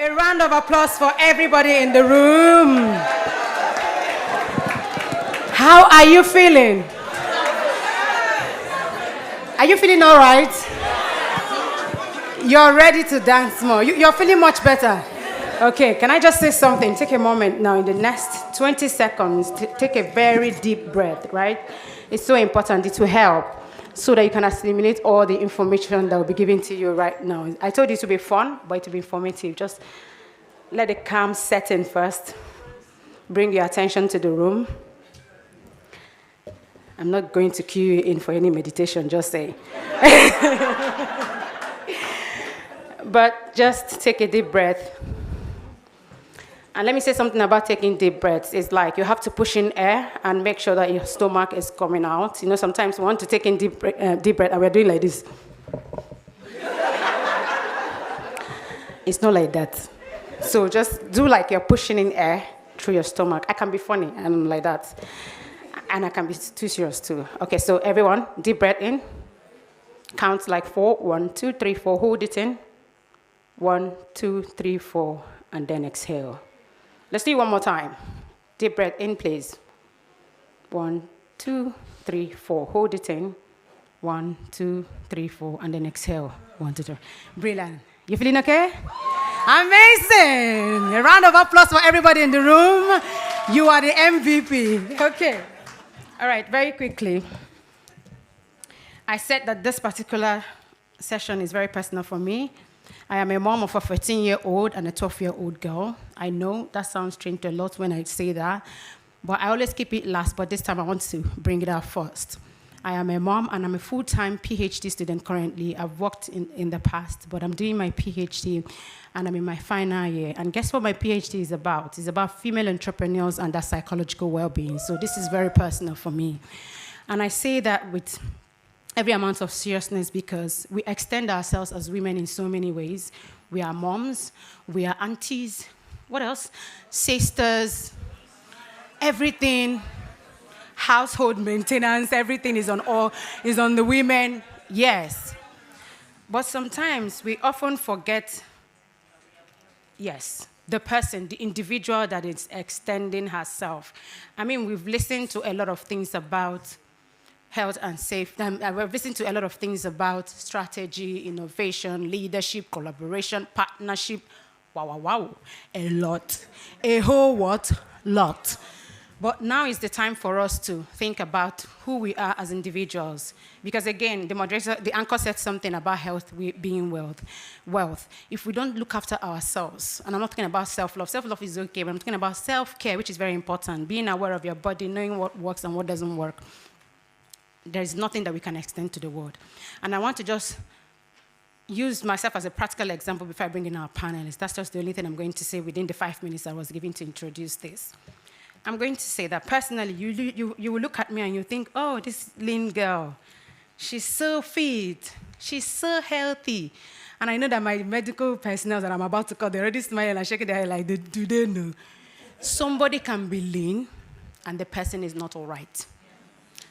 A round of applause for everybody in the room. How are you feeling? Are you feeling all right? You're ready to dance more. You're feeling much better. Okay, can I just say something? Take a moment now. In the next 20 seconds, take a very deep breath, right? It's so important. It will help so that you can assimilate all the information that will be given to you right now. I told you to be fun, but it will be informative. Just let the calm set in first. Bring your attention to the room. I'm not going to cue you in for any meditation, just say. But just take a deep breath. And let me say something about taking deep breaths. It's like you have to push in air and make sure that your stomach is coming out. You know, sometimes we want to take in deep breath and we're doing like this. It's not like that. So just do like you're pushing in air through your stomach. I can be funny and I'm like that. And I can be too serious too. Okay, so everyone, deep breath in. Count like 4. 1, 2, 3, 4. Hold it in. 1, 2, 3, 4. And then exhale. Let's do it one more time. Deep breath in, please. 1, 2, 3, 4. Hold it in. 1, 2, 3, 4. And then exhale. 1, 2, 3. Brilliant. You feeling okay? Amazing. A round of applause for everybody in the room. You are the MVP. Okay. All right, very quickly. I said that this particular session is very personal for me. I am a mom of a 13-year-old and a 12-year-old girl. I know that sounds strange to a lot when I say that, but I always keep it last, but this time I want to bring it out first. I am a mom and I'm a full-time PhD student currently. I've worked in the past, but I'm doing my PhD and I'm in my final year. And guess what my PhD is about? It's about female entrepreneurs and their psychological well-being. So this is very personal for me. And I say that with every amount of seriousness because we extend ourselves as women in so many ways. We are moms, we are aunties, what else? Sisters, everything, household maintenance, everything is on the women, yes. But sometimes we often forget, yes, the person, the individual that is extending herself. I mean, we've listened to a lot of things about health and safety. We've listened to a lot of things about strategy, innovation, leadership, collaboration, partnership. Wow. A lot. A whole what? Lot. But now is the time for us to think about who we are as individuals. Because again, the anchor said something about health being wealth. If we don't look after ourselves, and I'm not talking about self-love. Self-love is okay, but I'm talking about self-care, which is very important. Being aware of your body, knowing what works and what doesn't work. There is nothing that we can extend to the world. And I want to just use myself as a practical example before I bring in our panelists. That's just the only thing I'm going to say within the 5 minutes I was given to introduce this. I'm going to say that personally, you will look at me and you think, oh, this lean girl, she's so fit, she's so healthy. And I know that my medical personnel that I'm about to call, they're already smiling and shaking their head like, do they know? Somebody can be lean and the person is not all right.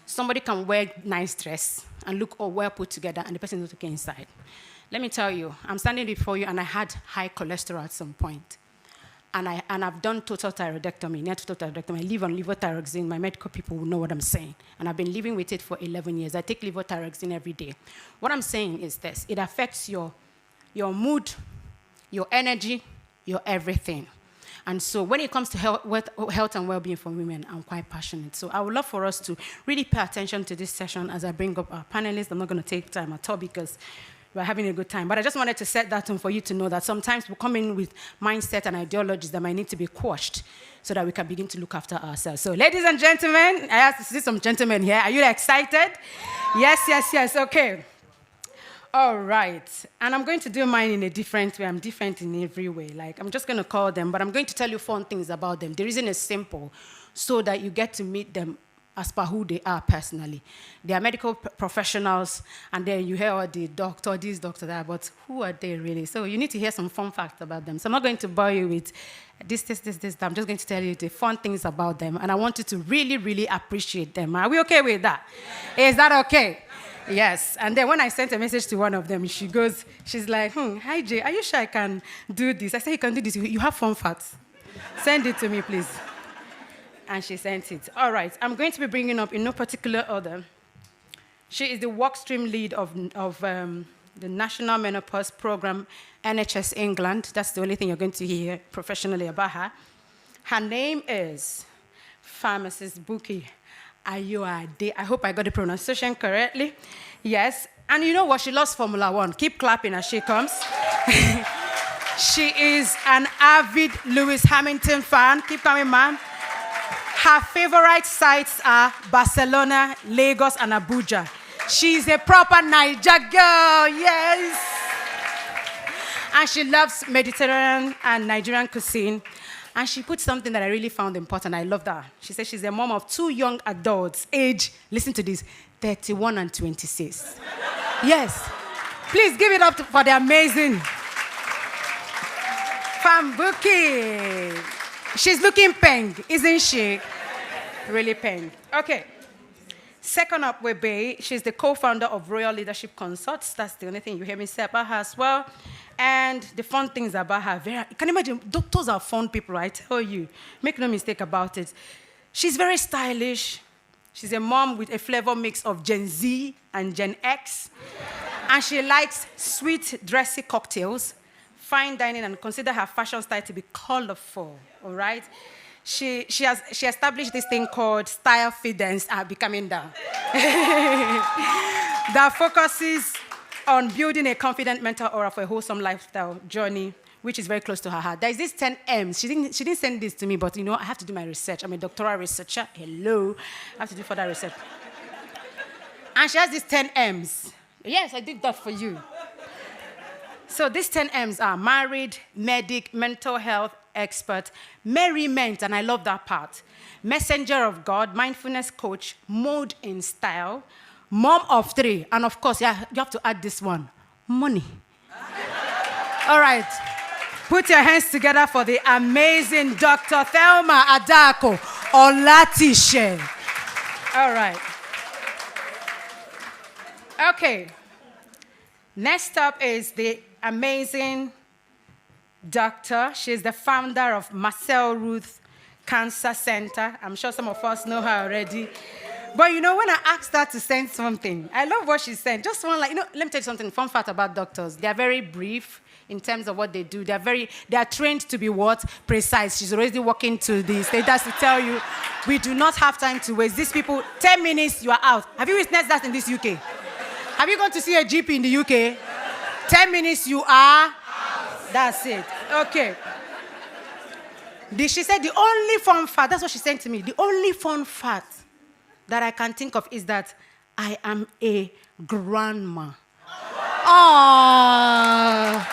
Somebody can wear nice dress and look all well put together, and the person is not okay inside. Let me tell you, I'm standing before you, and I had high cholesterol at some point. And I've done total thyroidectomy, not total thyroidectomy. I live on levothyroxine. My medical people will know what I'm saying. And I've been living with it for 11 years. I take levothyroxine every day. What I'm saying is this. It affects your mood, your energy, your everything. And so when it comes to health and well-being for women, I'm quite passionate. So I would love for us to really pay attention to this session as I bring up our panelists. I'm not going to take time at all because we're having a good time. But I just wanted to set that tone for you to know that sometimes we come in with mindset and ideologies that might need to be quashed so that we can begin to look after ourselves. So ladies and gentlemen, I have to see some gentlemen here. Are you excited? Yes. Okay. All right. And I'm going to do mine in a different way. I'm different in every way. Like, I'm just going to call them, but I'm going to tell you fun things about them. The reason is simple, so that you get to meet them as per who they are personally. They are medical professionals, and then you hear all the doctor, this, doctor, that, but who are they really? So you need to hear some fun facts about them. So I'm not going to bore you with this. I'm just going to tell you the fun things about them, and I want you to really, really appreciate them. Are we okay with that? Yeah. Is that okay? Yes. And then when I sent a message to one of them, she's like, hi, Jay, are you sure I can do this? I said, you can do this. You have fun facts. Send it to me, please. And she sent it. All right. I'm going to be bringing up in no particular order. She is the workstream lead of the National Menopause Program, NHS England. That's the only thing you're going to hear professionally about her. Her name is Pharmacist Buki Ayoade. I hope I got the pronunciation correctly. Yes. And you know what? She loves Formula One. Keep clapping as she comes. She is an avid Lewis Hamilton fan. Keep coming, ma'am. Her favorite sites are Barcelona, Lagos, and Abuja. She's a proper Niger girl, yes. And she loves Mediterranean and Nigerian cuisine. And she put something that I really found important. I love that. She said she's a mom of 2 young adults, age, listen to this, 31 and 26. Yes. Please give it up for the amazing Fambuki. She's looking peng, isn't she? Really peng. Okay. Second up will be, she's the co-founder of Royal Leadership Consults. That's the only thing you hear me say about her as well. And the fun things about her, you can imagine, doctors are fun people, I tell you. Make no mistake about it. She's very stylish. She's a mom with a flavor mix of Gen Z and Gen X. And she likes sweet, dressy cocktails, fine dining, and consider her fashion style to be colorful, all right? She established this thing called Style Fidence, becoming down. That focuses on building a confident mental aura for a wholesome lifestyle journey, which is very close to her heart. There's this 10 M's. She didn't send this to me, but you know, I have to do my research. I'm a doctoral researcher. Hello. I have to do further research. And she has these 10 M's. Yes, I did that for you. So these 10 M's are married, medic, mental health expert, merriment, and I love that part, messenger of God, mindfulness coach, mode in style, mom of 3, and of course, yeah, you have to add this one, money. All right. Put your hands together for the amazing Dr. Thelma Adako Olatishe. All right. Okay. Next up is the amazing doctor. She's the founder of Marcel Ruth Cancer Center. I'm sure some of us know her already. But you know, when I asked her to send something, I love what she sent. Just one, let me tell you something, fun fact about doctors. They are very brief in terms of what they do. They are trained to be what? Precise. She's already walking to the status to tell you, we do not have time to waste. These people, 10 minutes, you are out. Have you witnessed that in this UK? Have you gone to see a GP in the UK? 10 minutes, you are? That's it. Okay. She said the only fun fact, that's what she sent to me, the only fun fact that I can think of is that I am a grandma. Aww.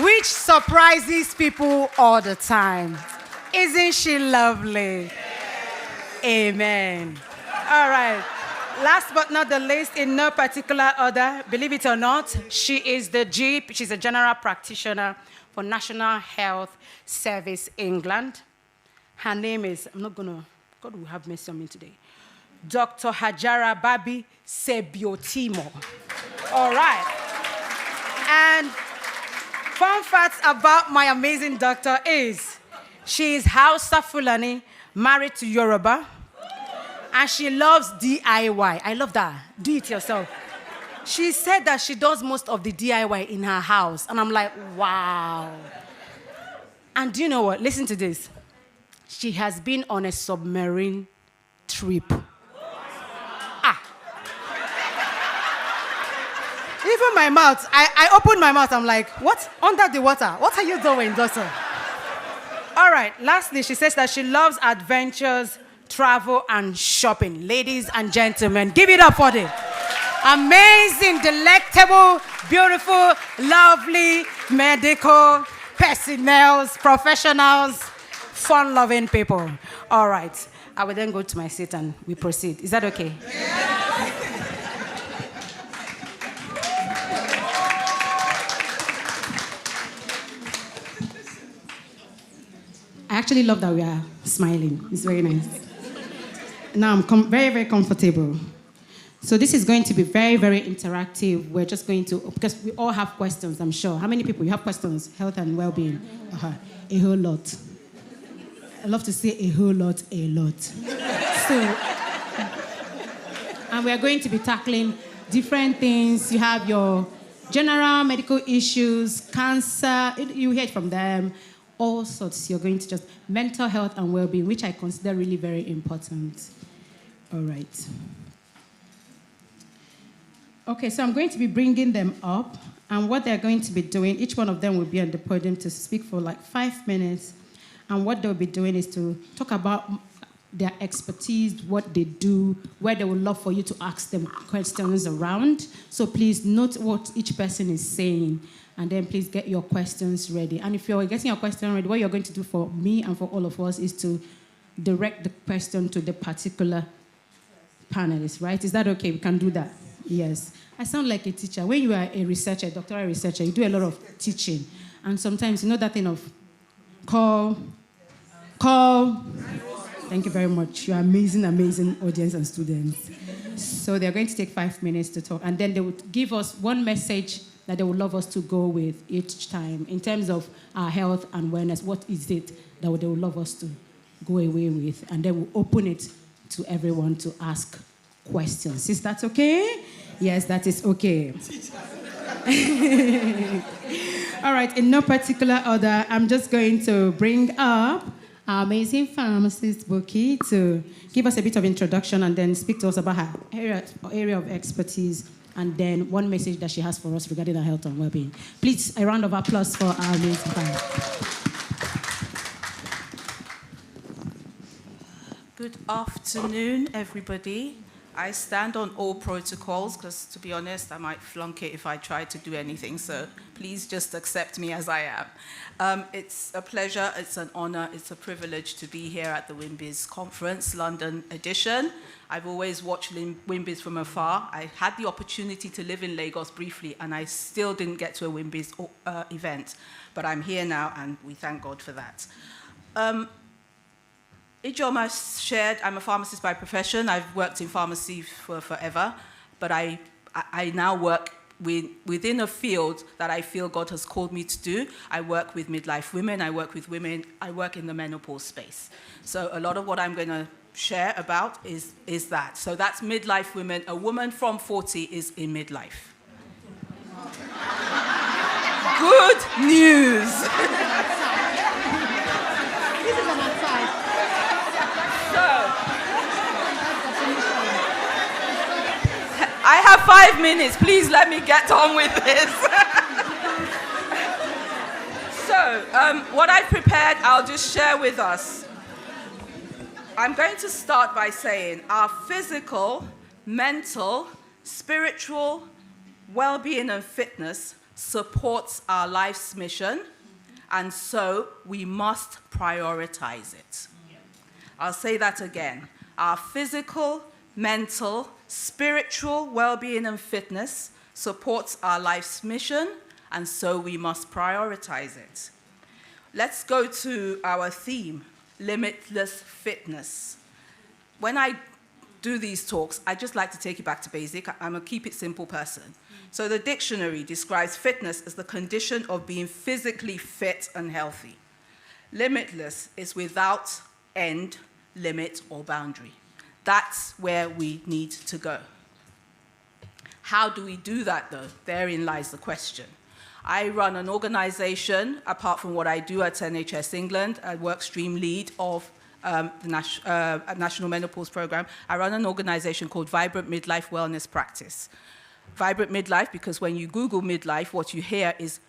Which surprises people all the time. Isn't she lovely? Amen. All right. Last but not the least, in no particular order, believe it or not, she is the GP. She's a general practitioner for National Health Service England. Her name is, God will have mercy on me today, Dr. Hajara Babi Sebiotimo. All right. And fun facts about my amazing doctor is she is Hausa Fulani, married to Yoruba. And she loves DIY. I love that. Do it yourself. She said that she does most of the DIY in her house. And I'm like, wow. And do you know what? Listen to this. She has been on a submarine trip. Even my mouth, I opened my mouth. I'm like, what? Under the water? What are you doing, doctor? All right. Lastly, she says that she loves adventures, travel, and shopping. Ladies and gentlemen, give it up for the amazing, delectable, beautiful, lovely medical personnel, professionals, fun-loving people. All right. I will then go to my seat and we proceed. Is that okay? Yeah. I actually love that we are smiling. It's very nice. Now I'm very, very comfortable. So this is going to be very, very interactive. We're just going to, because we all have questions, I'm sure. How many people, you have questions? Health and well-being? A whole lot. I love to say a whole lot, a lot. So, and we are going to be tackling different things. You have your general medical issues, cancer, you hear it from them, all sorts. You're going to just mental health and well-being, which I consider really very important. All right. Okay, so I'm going to be bringing them up, and what they're going to be doing, each one of them will be on the podium to speak for like 5 minutes, and what they'll be doing is to talk about their expertise, what they do, where they would love for you to ask them questions around. So please note what each person is saying, and then please get your questions ready. And if you're getting your question ready, what you're going to do for me and for all of us is to direct the question to the particular panelist, right? Is that okay? We can do that. Yes. I sound like a teacher. When you are a researcher, a doctoral researcher, you do a lot of teaching. And sometimes, you know that thing of call. Thank you very much. You're amazing, amazing audience and students. So they're going to take 5 minutes to talk. And then they would give us one message that they would love us to go with each time in terms of our health and wellness. What is it that they would love us to go away with? And then we'll open it to everyone to ask questions. Is that okay? Yes, that is okay. All right, in no particular order, I'm just going to bring up our amazing pharmacist, Boki, to give us a bit of introduction and then speak to us about her area of expertise, and then one message that she has for us regarding our health and well-being. Please, a round of applause for our amazing pharmacist. Good afternoon, everybody. I stand on all protocols because, to be honest, I might flunk it if I try to do anything. So please just accept me as I am. It's a pleasure, it's an honor, it's a privilege to be here at the WIMBIZ Conference, London edition. I've always watched WIMBIZ from afar. I had the opportunity to live in Lagos briefly, and I still didn't get to a WIMBIZ event. But I'm here now, and we thank God for that. Ijoma shared, I'm a pharmacist by profession. I've worked in pharmacy for forever, but I now work within a field that I feel God has called me to do. I work with midlife women, I work in the menopause space. So a lot of what I'm going to share about is that. So that's midlife women. A woman from 40 is in midlife. Good news. This is an outside. I have 5 minutes. Please let me get on with this. So, what I've prepared, I'll just share with us. I'm going to start by saying our physical, mental, spiritual well-being and fitness supports our life's mission, and so we must prioritize it. I'll say that again. Our physical, mental, spiritual well-being and fitness supports our life's mission, and so we must prioritize it. Let's go to our theme, Limitless Fitness. When I do these talks, I just like to take it back to basic. I'm a keep it simple person. So the dictionary describes fitness as the condition of being physically fit and healthy. Limitless is without end, limit, or boundary. That's where we need to go. How do we do that, though? Therein lies the question. I run an organization, apart from what I do at NHS England, a work stream lead of the National Menopause Program. I run an organization called Vibrant Midlife Wellness Practice. Vibrant Midlife, because when you Google midlife, what you hear is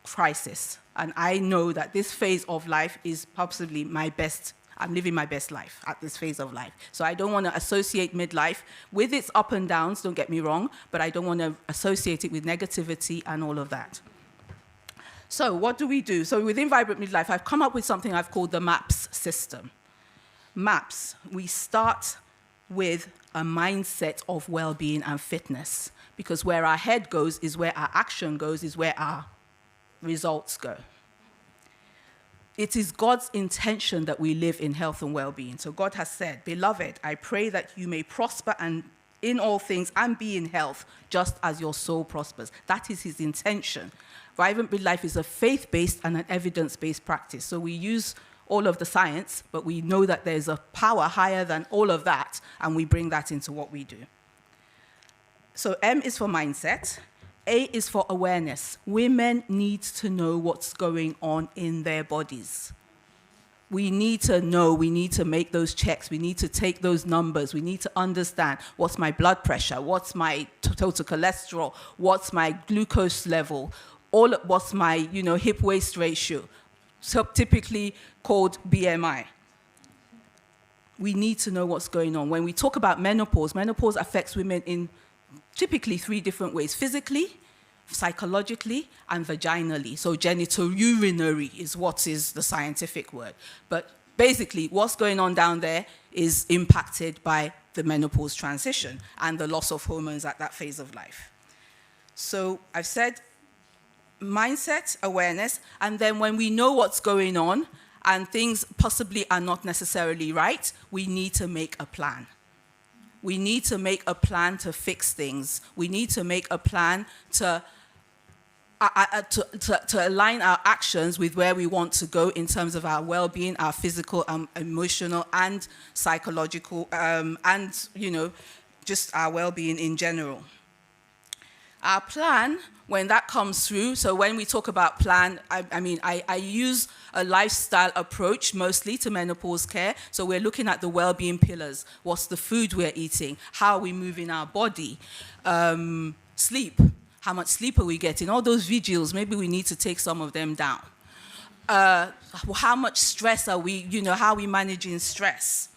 crisis. And I know that this phase of life is possibly my best. I'm living my best life at this phase of life. So I don't want to associate midlife with its up and downs, don't get me wrong, but I don't want to associate it with negativity and all of that. So what do we do? So within Vibrant Midlife, I've come up with something I've called the MAPS system. MAPS, we start with a mindset of well-being and fitness, because where our head goes is where our action goes, is where our results go. It is God's intention that we live in health and well-being. So God has said, "Beloved, I pray that you may prosper and in all things and be in health, just as your soul prospers. That is his intention. Vibrant Midlife is a faith-based and an evidence-based practice. So we use all of the science, but we know that there's a power higher than all of that, and we bring that into what we do. So M is for mindset. A is for awareness. Women need to know what's going on in their bodies. We need to know, we need to make those checks, we need to take those numbers, we need to understand what's my blood pressure, what's my total cholesterol, what's my glucose level, what's my hip-waist ratio, so typically called BMI. We need to know what's going on. When we talk about menopause affects women in typically 3 different ways: physically, psychologically, and vaginally. So genitourinary is what is the scientific word. But basically, what's going on down there is impacted by the menopause transition and the loss of hormones at that phase of life. So I've said mindset, awareness, and then when we know what's going on and things possibly are not necessarily right, we need to make a plan. We need to make a plan to fix things. We need to make a plan to align our actions with where we want to go in terms of our well-being, our physical, emotional, and psychological, and just our well-being in general. Our plan, when that comes through, so when we talk about plan, I use a lifestyle approach mostly to menopause care. So we're looking at the well-being pillars. What's the food we're eating? How are we moving our body? Sleep. How much sleep are we getting? All those vigils, maybe we need to take some of them down. How much stress are we, how are we managing stress?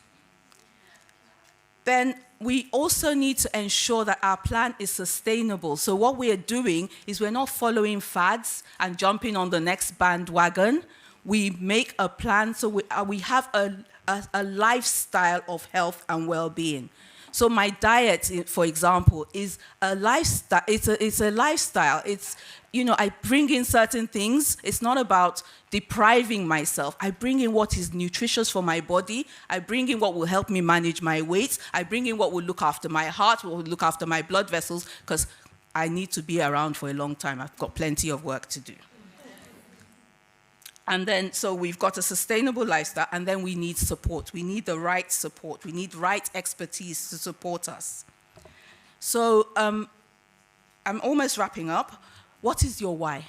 Then we also need to ensure that our plan is sustainable. So what we are doing is we're not following fads and jumping on the next bandwagon. We make a plan, so we have a lifestyle of health and well-being. So my diet, for example, is a lifestyle. It's a lifestyle. It's, I bring in certain things. It's not about depriving myself. I bring in what is nutritious for my body. I bring in what will help me manage my weight. I bring in what will look after my heart, what will look after my blood vessels, because I need to be around for a long time. I've got plenty of work to do. And then, so we've got a sustainable lifestyle, and then we need support. We need the right support. We need right expertise to support us. So I'm almost wrapping up. What is your why?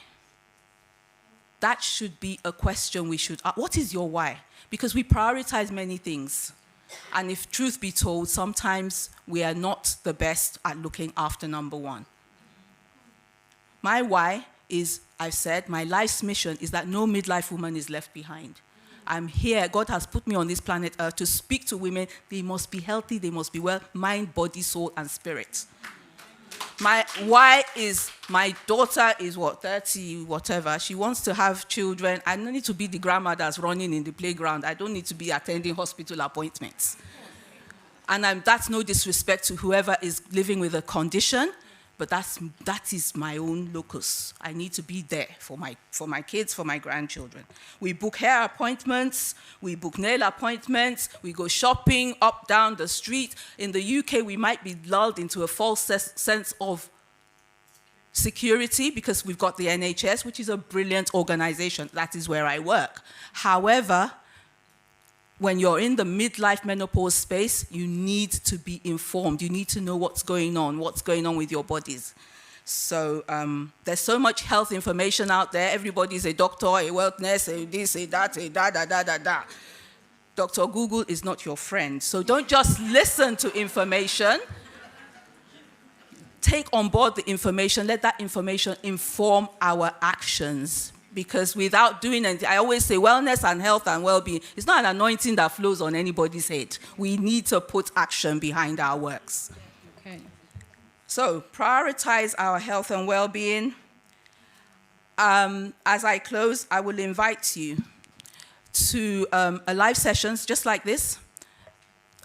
That should be a question we should ask. What is your why? Because we prioritize many things. And if truth be told, sometimes we are not the best at looking after number one. My why is, I've said, my life's mission is that no midlife woman is left behind. I'm here, God has put me on this planet Earth to speak to women. They must be healthy, they must be well, mind, body, soul, and spirit. My why is, my daughter is 30, whatever. She wants to have children. I don't need to be the grandma that's running in the playground. I don't need to be attending hospital appointments. And that's no disrespect to whoever is living with a condition, but that is my own locus. I need to be there for my kids, for my grandchildren. We book hair appointments, we book nail appointments, we go shopping up, down the street. In the UK, we might be lulled into a false sense of security because we've got the NHS, which is a brilliant organization. That is where I work. However, when you're in the midlife menopause space, you need to be informed. You need to know what's going on with your bodies. So there's so much health information out there. Everybody's a doctor, a wellness, a this, a that, a da. Dr. Google is not your friend. So don't just listen to information. Take on board the information. Let that information inform our actions. Because without doing anything, I always say wellness and health and well-being, it's not an anointing that flows on anybody's head. We need to put action behind our works. Okay. So prioritize our health and well-being. As I close, I will invite you to a live sessions just like this.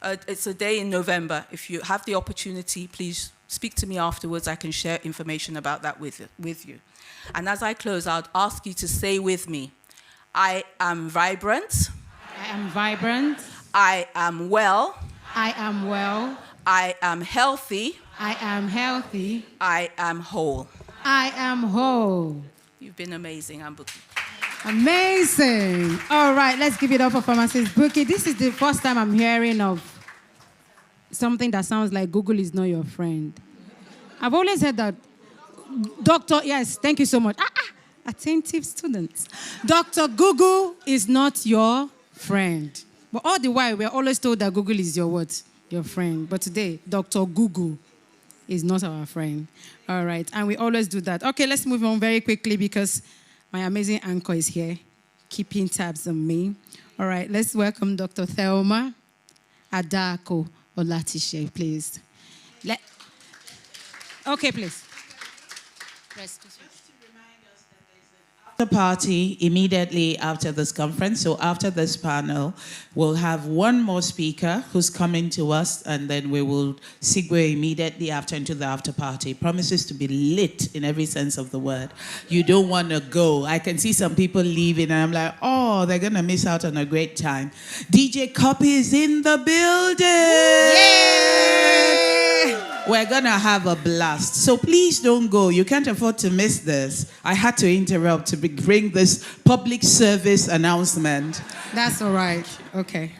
It's a day in November. If you have the opportunity, please speak to me afterwards. I can share information about that with you. And as I close, I'd ask you to say with me, I am vibrant. I am vibrant. I am well. I am well. I am healthy. I am healthy. I am whole. I am whole. You've been amazing, Ambuki. Amazing. All right, let's give it up for pharmacist Buki. This is the first time I'm hearing of something that sounds like Google is not your friend. I've always heard that. Doctor, yes, thank you so much. Attentive students. Dr. Google is not your friend. But all the while, we're always told that Google is your what? Your friend. But today, Dr. Google is not our friend. All right, and we always do that. Okay, let's move on very quickly because my amazing anchor is here, keeping tabs on me. All right, let's welcome Dr. Thelma Adako Olatishe, please. Okay, please. The party immediately after this conference. So after this panel, we'll have one more speaker who's coming to us, and then we will segue immediately after into the after party. Promises to be lit in every sense of the word. You don't want to go. I can see some people leaving, and I'm like, oh, they're going to miss out on a great time. DJ Copy is in the building. Yay! We're going to have a blast. So please don't go. You can't afford to miss this. I had to interrupt to bring this public service announcement. That's all right. Okay.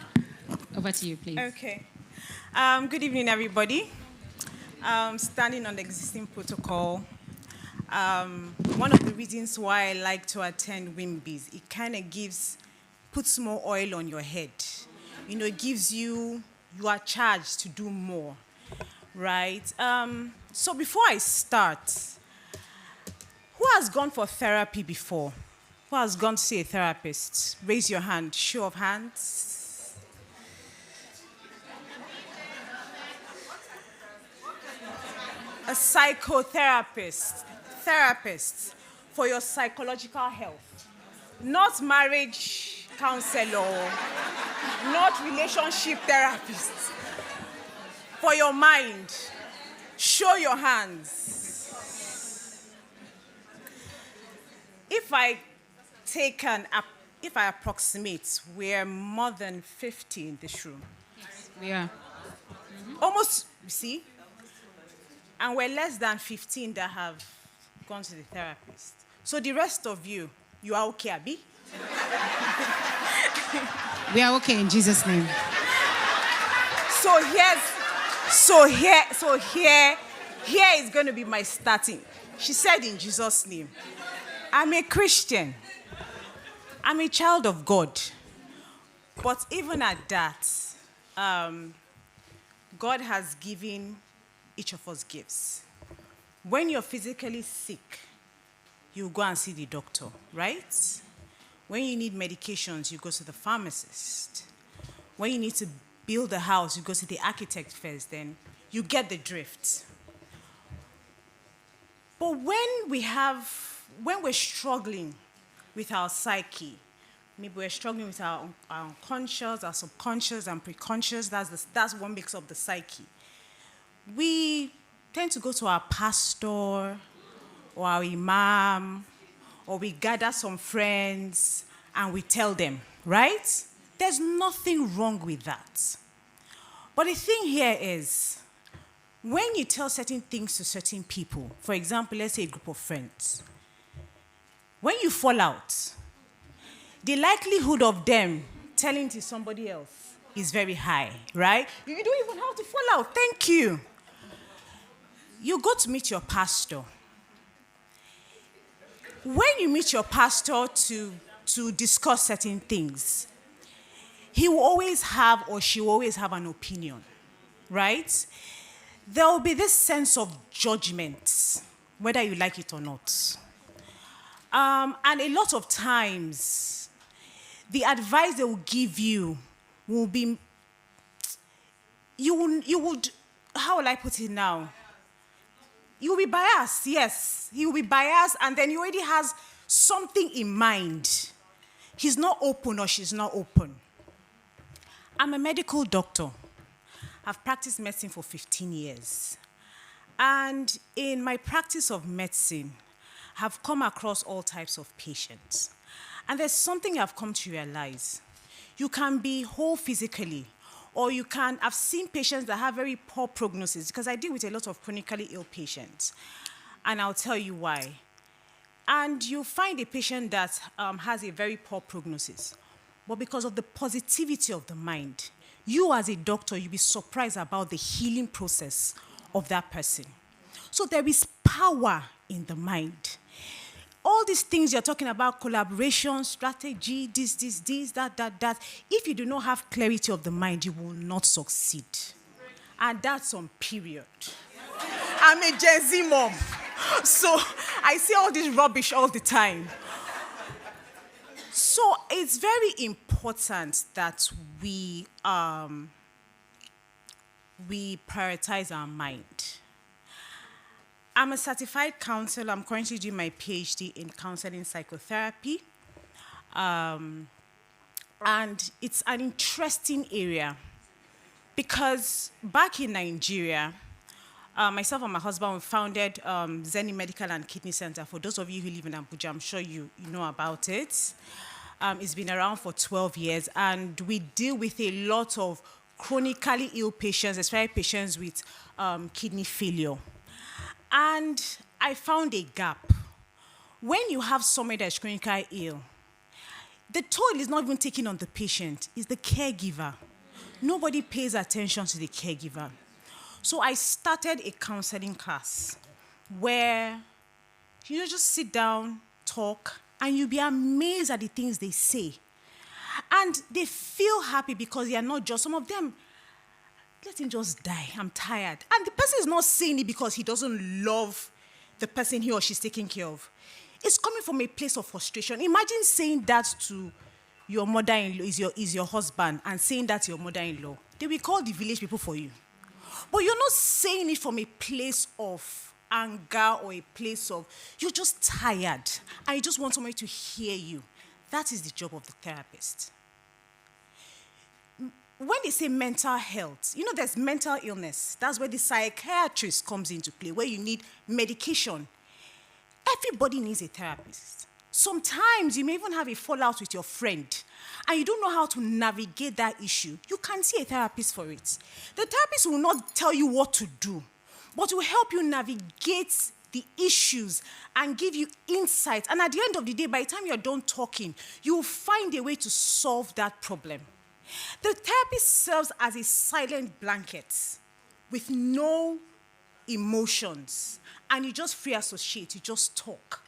Over to you, please. Okay. Good evening, everybody. Standing on the existing protocol, one of the reasons why I like to attend WIMBIs, it kind of puts more oil on your head. You know, it gives you are charged to do more. Right. So before I start, who has gone for therapy before? Who has gone to see a therapist? Raise your hand. Show of hands. A psychotherapist. Therapist for your psychological health. Not marriage counselor. Not relationship therapist. For your mind, show your hands. If I approximate, we're more than 50 in this room. Yes, we are. Almost, you see? And we're less than 15 that have gone to the therapist. So the rest of you are okay, Abi? We are okay in Jesus' name. So here is going to be my starting. She said in Jesus' name, I'm a Christian. I'm a child of God. But even at that, God has given each of us gifts. When you're physically sick, you go and see the doctor, right? When you need medications, you go to the pharmacist. When you need to build a house, you go to the architect first, then you get the drift. But when we're struggling with our psyche, maybe we're struggling with our unconscious, our subconscious, and preconscious, that's what makes up the psyche. We tend to go to our pastor or our imam, or we gather some friends and we tell them, right? There's nothing wrong with that. But the thing here is, when you tell certain things to certain people, for example, let's say a group of friends, when you fall out, the likelihood of them telling to somebody else is very high, right? You don't even have to fall out. Thank you. You go to meet your pastor. When you meet your pastor to discuss certain things, he will always have or she will always have an opinion, right? There will be this sense of judgment, whether you like it or not. And a lot of times, the advice they will give you will be, you would, how will I put it now? You will be biased, yes. He will be biased, and then he already has something in mind. He's not open or she's not open. I'm a medical doctor. I've practiced medicine for 15 years. And in my practice of medicine, I've come across all types of patients. And there's something I've come to realize. You can be whole physically, Or I've seen patients that have very poor prognosis, because I deal with a lot of chronically ill patients. And I'll tell you why. And you find a patient that has a very poor prognosis. But because of the positivity of the mind, you as a doctor, you'll be surprised about the healing process of that person. So there is power in the mind. All these things you're talking about, collaboration, strategy, this, that. If you do not have clarity of the mind, you will not succeed. And that's on period. I'm a Gen Z mom, so I see all this rubbish all the time. So it's very important that we prioritize our mind. I'm a certified counselor. I'm currently doing my PhD in counseling psychotherapy. And it's an interesting area because back in Nigeria, myself and my husband, we founded Zeni Medical and Kidney Center. For those of you who live in Abuja, I'm sure you know about it. It's been around for 12 years, and we deal with a lot of chronically ill patients, especially patients with kidney failure. And I found a gap. When you have somebody that's chronically ill, the toll is not even taken on the patient, it's the caregiver. Nobody pays attention to the caregiver. So I started a counseling class where you just sit down, talk, and you'll be amazed at the things they say. And they feel happy because they are not just, some of them, let him just die, I'm tired. And the person is not saying it because he doesn't love the person he or she's taking care of. It's coming from a place of frustration. Imagine saying that to your mother-in-law, is your husband, and saying that to your mother-in-law. They will call the village people for you. But you're not saying it from a place of anger or a place of, you're just tired and you just want somebody to hear you. That is the job of the therapist. When they say mental health, there's mental illness. That's where the psychiatrist comes into play, where you need medication. Everybody needs a therapist. Sometimes you may even have a fallout with your friend and you don't know how to navigate that issue. You can see a therapist for it. The therapist will not tell you what to do, but will help you navigate the issues and give you insight. And at the end of the day, by the time you're done talking, you will find a way to solve that problem. The therapist serves as a silent blanket with no emotions, and you just free associate, you just talk.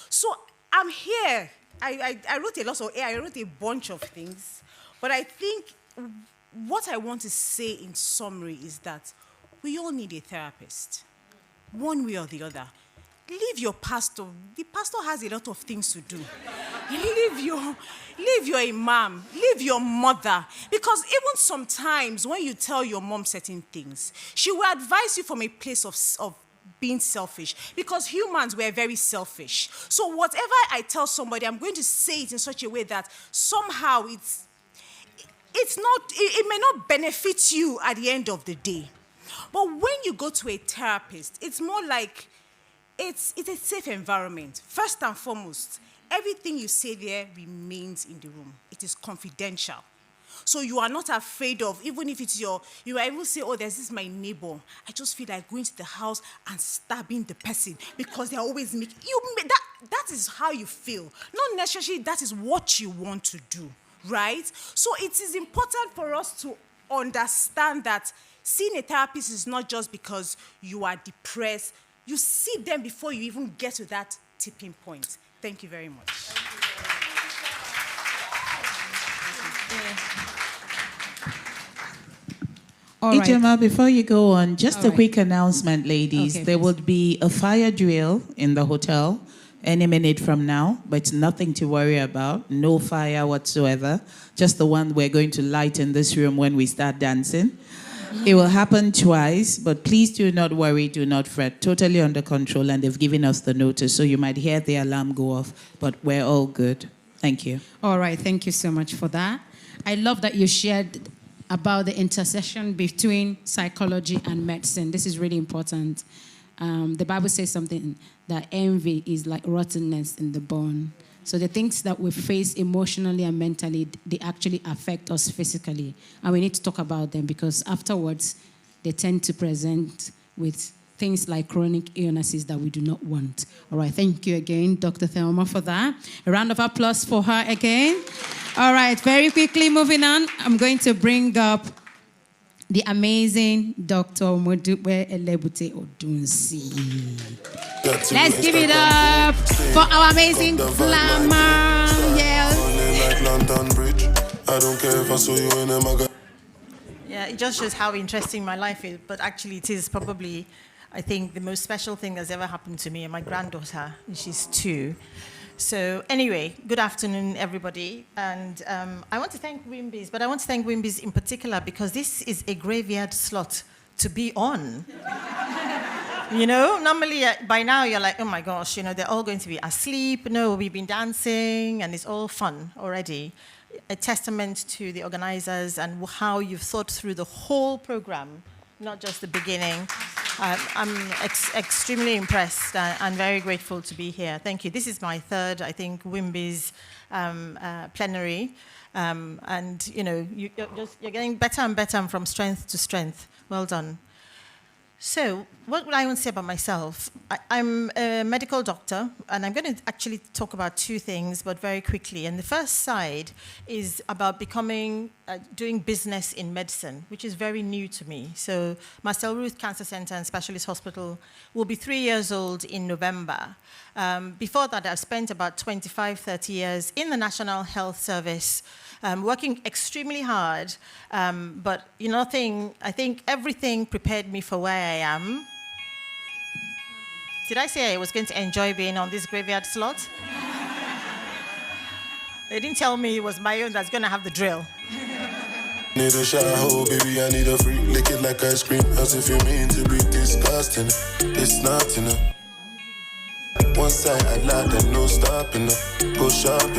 So I'm here. I wrote I wrote a bunch of things, but I think what I want to say in summary is that we all need a therapist, one way or the other. Leave your pastor. The pastor has a lot of things to do. Leave your imam. Leave your mother. Because even sometimes when you tell your mom certain things, she will advise you from a place of being selfish. Because humans were very selfish. So whatever I tell somebody, I'm going to say it in such a way that somehow it may not benefit you at the end of the day. But when you go to a therapist, it's more like it's a safe environment. First and foremost, everything you say there remains in the room. It is confidential. So you are not afraid of, even if it's you are able to say, oh, there's this my neighbor. I just feel like going to the house and stabbing the person because they're always making, that is how you feel. Not necessarily that is what you want to do, right? So it is important for us to understand that seeing a therapist is not just because you are depressed. You see them before you even get to that tipping point. Thank you very much. All right. Ijoma, before you go on, just All a right. quick announcement, ladies. Okay, There please. would be a fire drill in the hotel any minute from now, but it's nothing to worry about. No fire whatsoever. Just the one we're going to light in this room when we start dancing. It will happen twice, but please do not worry, do not fret. Totally under control, and they've given us the notice, so you might hear the alarm go off, but we're all good. Thank you. All right, thank you so much for that. I love that you shared about the intersection between psychology and medicine. This is really important. The Bible says something that envy is like rottenness in the bone. So the things that we face emotionally and mentally, they actually affect us physically. And we need to talk about them because afterwards, they tend to present with things like chronic illnesses that we do not want. All right, thank you again, Dr. Thelma, for that. A round of applause for her again. All right, very quickly moving on, I'm going to bring up the amazing Dr. Modukwe Elebute Odunsi. Let's give it up for our amazing glamour. Yes. Yeah, it just shows how interesting my life is, but actually it is probably, I think, the most special thing that's ever happened to me and my granddaughter, and she's 2. So anyway, good afternoon, everybody. And I want to thank Wimbies, but I want to thank Wimbies in particular because this is a graveyard slot to be on. You know, normally by now you're like, oh my gosh, they're all going to be asleep. No, we've been dancing and it's all fun already. A testament to the organizers and how you've thought through the whole program, not just the beginning. I'm extremely impressed and very grateful to be here. Thank you. This is my third, I think, Wimbies plenary. And, you're getting better and better and from strength to strength. Well done. So, what would I want to say about myself? I'm a medical doctor, and I'm going to actually talk about 2 things, but very quickly. And the first side is about doing business in medicine, which is very new to me. So, Marcel Ruth Cancer Center and Specialist Hospital will be 3 years old in November. Before that, I've spent about 25, 30 years in the National Health Service, working extremely hard, but I think everything prepared me for where I am. Did I say I was going to enjoy being on this graveyard slot? They didn't tell me it was my own that's going to have the drill. Need a shower, oh baby, I need a freak. Lick it like ice cream, as if you mean to be disgusting. It's not enough. One side I like that, no stopping up. Push up,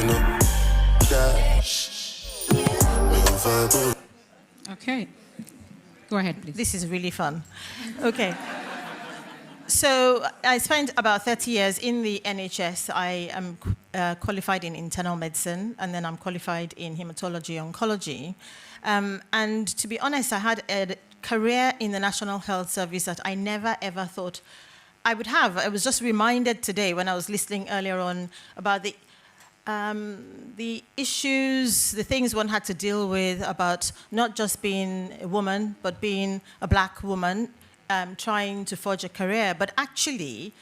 dash. Okay. Go ahead, please. This is really fun. Okay. So I spent about 30 years in the NHS. I am qualified in internal medicine, and then I'm qualified in hematology oncology. And to be honest, I had a career in the National Health Service that I never, ever thought I would have. I was just reminded today when I was listening earlier on about the issues, the things one had to deal with about not just being a woman, but being a black woman, trying to forge a career. But actually,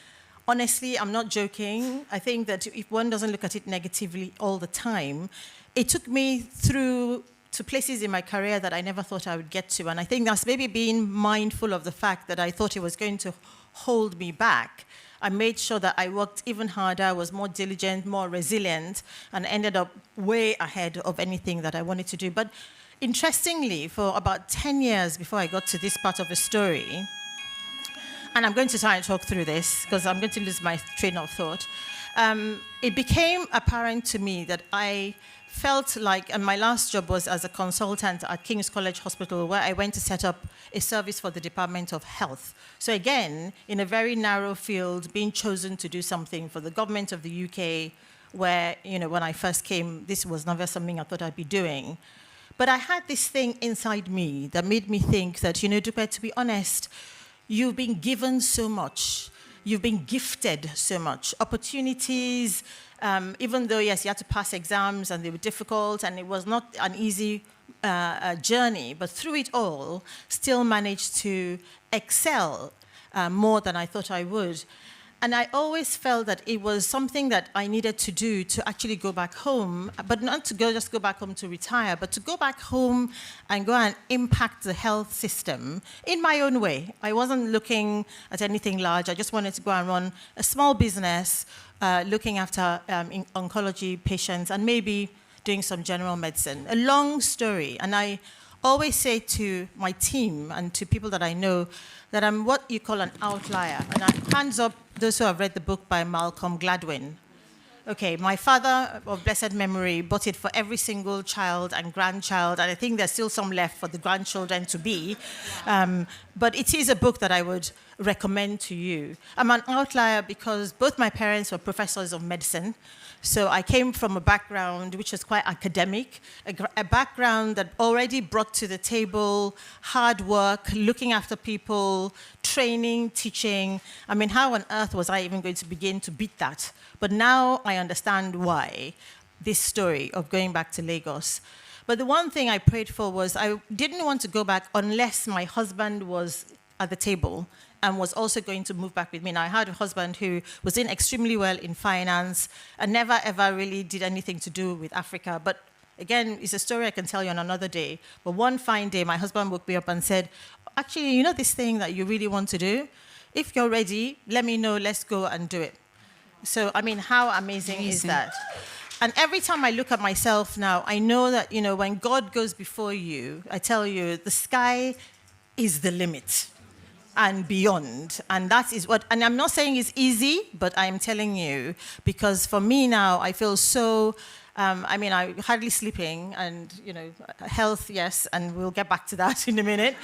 honestly, I'm not joking. I think that if one doesn't look at it negatively all the time, it took me through to places in my career that I never thought I would get to. And I think that's maybe being mindful of the fact that I thought it was going to hold me back. I made sure that I worked even harder, was more diligent, more resilient, and ended up way ahead of anything that I wanted to do. But interestingly, for about 10 years before I got to this part of the story, and I'm going to try and talk through this because I'm going to lose my train of thought, it became apparent to me that I felt like, and my last job was as a consultant at King's College Hospital, where I went to set up a service for the Department of Health. So again, in a very narrow field, being chosen to do something for the government of the UK, where, when I first came, this was never something I thought I'd be doing. But I had this thing inside me that made me think that, Dupe, to be honest, you've been given so much. You've been gifted so much. Opportunities, even though, yes, you had to pass exams and they were difficult and it was not an easy journey, but through it all, still managed to excel more than I thought I would. And I always felt that it was something that I needed to do to actually go back home, but not to just go back home to retire, but to go back home and go and impact the health system in my own way. I wasn't looking at anything large. I just wanted to go and run a small business looking after oncology patients and maybe doing some general medicine. A long story. And I always say to my team and to people that I know that I'm what you call an outlier. And hands up those who have read the book by Malcolm Gladwin. Okay, my father of blessed memory bought it for every single child and grandchild, and I think there's still some left for the grandchildren to be. But it is a book that I would recommend to you. I'm an outlier because both my parents were professors of medicine. So I came from a background which was quite academic, a background that already brought to the table hard work, looking after people, training, teaching. I mean, how on earth was I even going to begin to beat that? But now I understand why, this story of going back to Lagos. But the one thing I prayed for was I didn't want to go back unless my husband was at the table and was also going to move back with me. Now, I had a husband who was doing extremely well in finance and never, ever really did anything to do with Africa. But again, it's a story I can tell you on another day. But one fine day, my husband woke me up and said, actually, you know this thing that you really want to do? If you're ready, let me know, let's go and do it. So, I mean, how amazing is that? And every time I look at myself now, I know that, when God goes before you, I tell you, the sky is the limit and beyond. And that is what, and I'm not saying it's easy, but I'm telling you, because for me now, I feel so, I'm hardly sleeping and, health, yes, and we'll get back to that in a minute.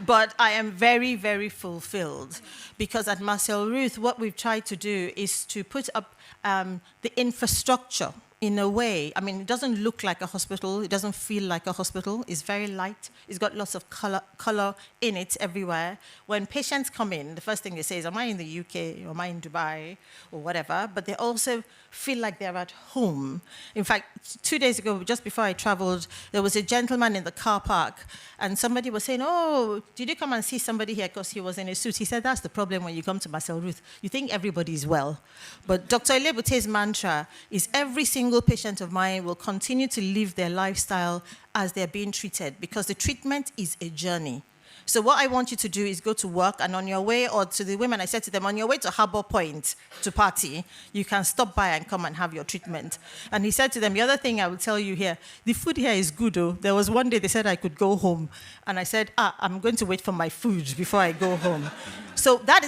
But I am very, very fulfilled because at Marcel Ruth, what we've tried to do is to put up the infrastructure in a way. I mean, it doesn't look like a hospital. It doesn't feel like a hospital. It's very light. It's got lots of color in it everywhere. When patients come in, the first thing they say is, am I in the UK or am I in Dubai or whatever? But they also feel like they're at home. In fact, 2 days ago, just before I traveled, there was a gentleman in the car park and somebody was saying, oh, did you come and see somebody here because he was in a suit? He said, that's the problem when you come to Marcel Ruth. You think everybody is well. But Dr. Elebute's mantra is every single patient of mine will continue to live their lifestyle as they're being treated because the treatment is a journey. So what I want you to do is go to work and on your way, or to the women, I said to them, on your way to Harbour Point to party, you can stop by and come and have your treatment. And he said to them, the other thing I will tell you here, the food here is good though. There was one day they said I could go home. And I said, I'm going to wait for my food before I go home. So that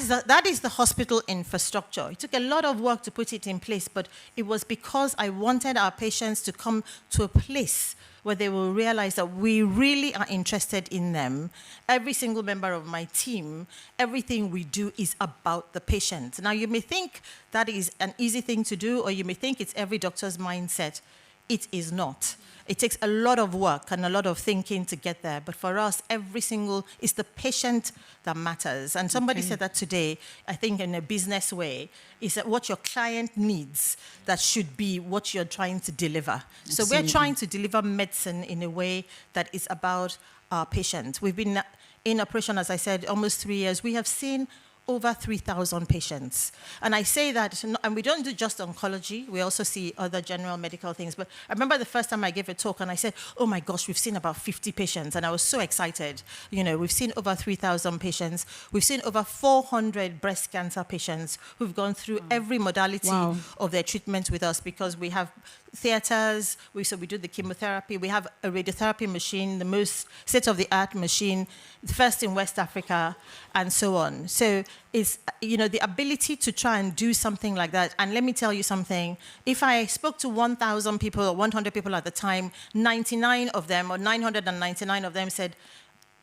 is the hospital infrastructure. It took a lot of work to put it in place, but it was because I wanted our patients to come to a place where they will realize that we really are interested in them. Every single member of my team, everything we do is about the patient. Now, you may think that is an easy thing to do, or you may think it's every doctor's mindset. It is not. It takes a lot of work and a lot of thinking to get there. But for us, it's the patient that matters. And somebody said that today, I think in a business way, is that what your client needs, that should be what you're trying to deliver. Absolutely. So we're trying to deliver medicine in a way that is about our patients. We've been in operation, as I said, almost 3 years. We have seen over 3,000 patients. And I say that, and we don't do just oncology, we also see other general medical things. But I remember the first time I gave a talk and I said, oh my gosh, we've seen about 50 patients. And I was so excited. We've seen over 3,000 patients. We've seen over 400 breast cancer patients who've gone through every modality of their treatment with us, because we have theaters, we do the chemotherapy, we have a radiotherapy machine, the most state-of-the-art machine, the first in West Africa, and so on. So it's, the ability to try and do something like that. And let me tell you something, if I spoke to 1,000 people or 100 people at the time, 99 of them, or 999 of them said,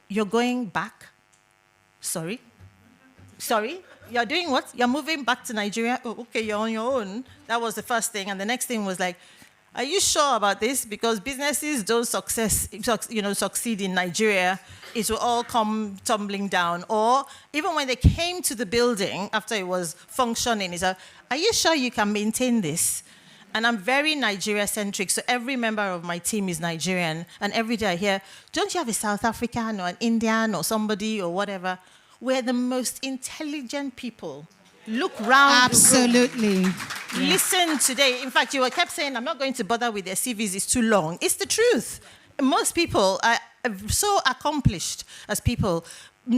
you're going back? Sorry? You're doing what? You're moving back to Nigeria? Oh, okay, you're on your own. That was the first thing. And the next thing was like, are you sure about this? Because businesses don't succeed in Nigeria. It will all come tumbling down. Or even when they came to the building after it was functioning, it's like, are you sure you can maintain this? And I'm very Nigeria-centric, so every member of my team is Nigerian. And every day I hear, don't you have a South African or an Indian or somebody or whatever? We're the most intelligent people. Look round. Absolutely. Yeah. Listen today. In fact, you kept saying, I'm not going to bother with their CVs, it's too long. It's the truth. Most people are so accomplished as people.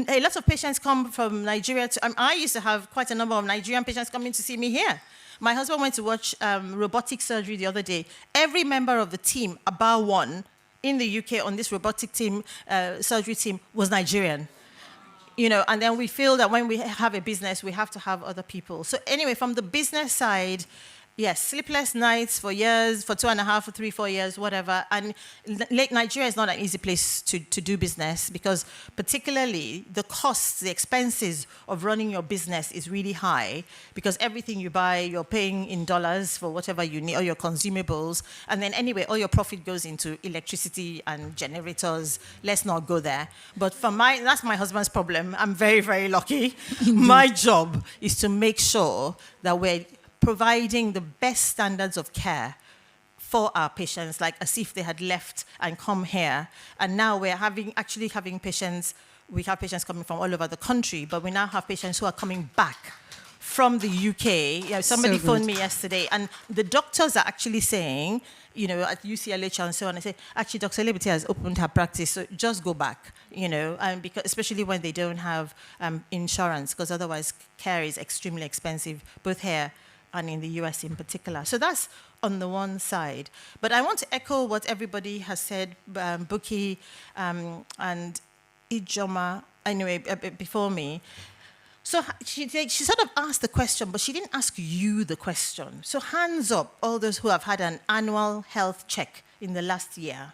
A lot of patients come from Nigeria. I used to have quite a number of Nigerian patients coming to see me here. My husband went to watch robotic surgery the other day. Every member of the team, about one, in the UK on this robotic team, surgery team, was Nigerian. And then we feel that when we have a business, we have to have other people. So anyway, from the business side, Yes, sleepless nights for years, for 2.5, 3, 4 years, whatever. And Nigeria is not an easy place to do business because particularly the costs, the expenses of running your business is really high because everything you buy, you're paying in dollars for whatever you need, all your consumables. And then anyway, all your profit goes into electricity and generators. Let's not go there. But that's my husband's problem. I'm very, very lucky. My job is to make sure that we're providing the best standards of care for our patients, like as if they had left and come here. And now we're actually having patients, we have patients coming from all over the country, but we now have patients who are coming back from the UK. Somebody phoned me yesterday, and the doctors are actually saying, at UCLH and so on, I say, actually, Dr. Liberty has opened her practice, so just go back, and because, especially when they don't have insurance, because otherwise care is extremely expensive, both here and in the US in particular. So that's on the one side. But I want to echo what everybody has said, Buki and Ijoma, anyway, before me. So she sort of asked the question, but she didn't ask you the question. So hands up, all those who have had an annual health check in the last year.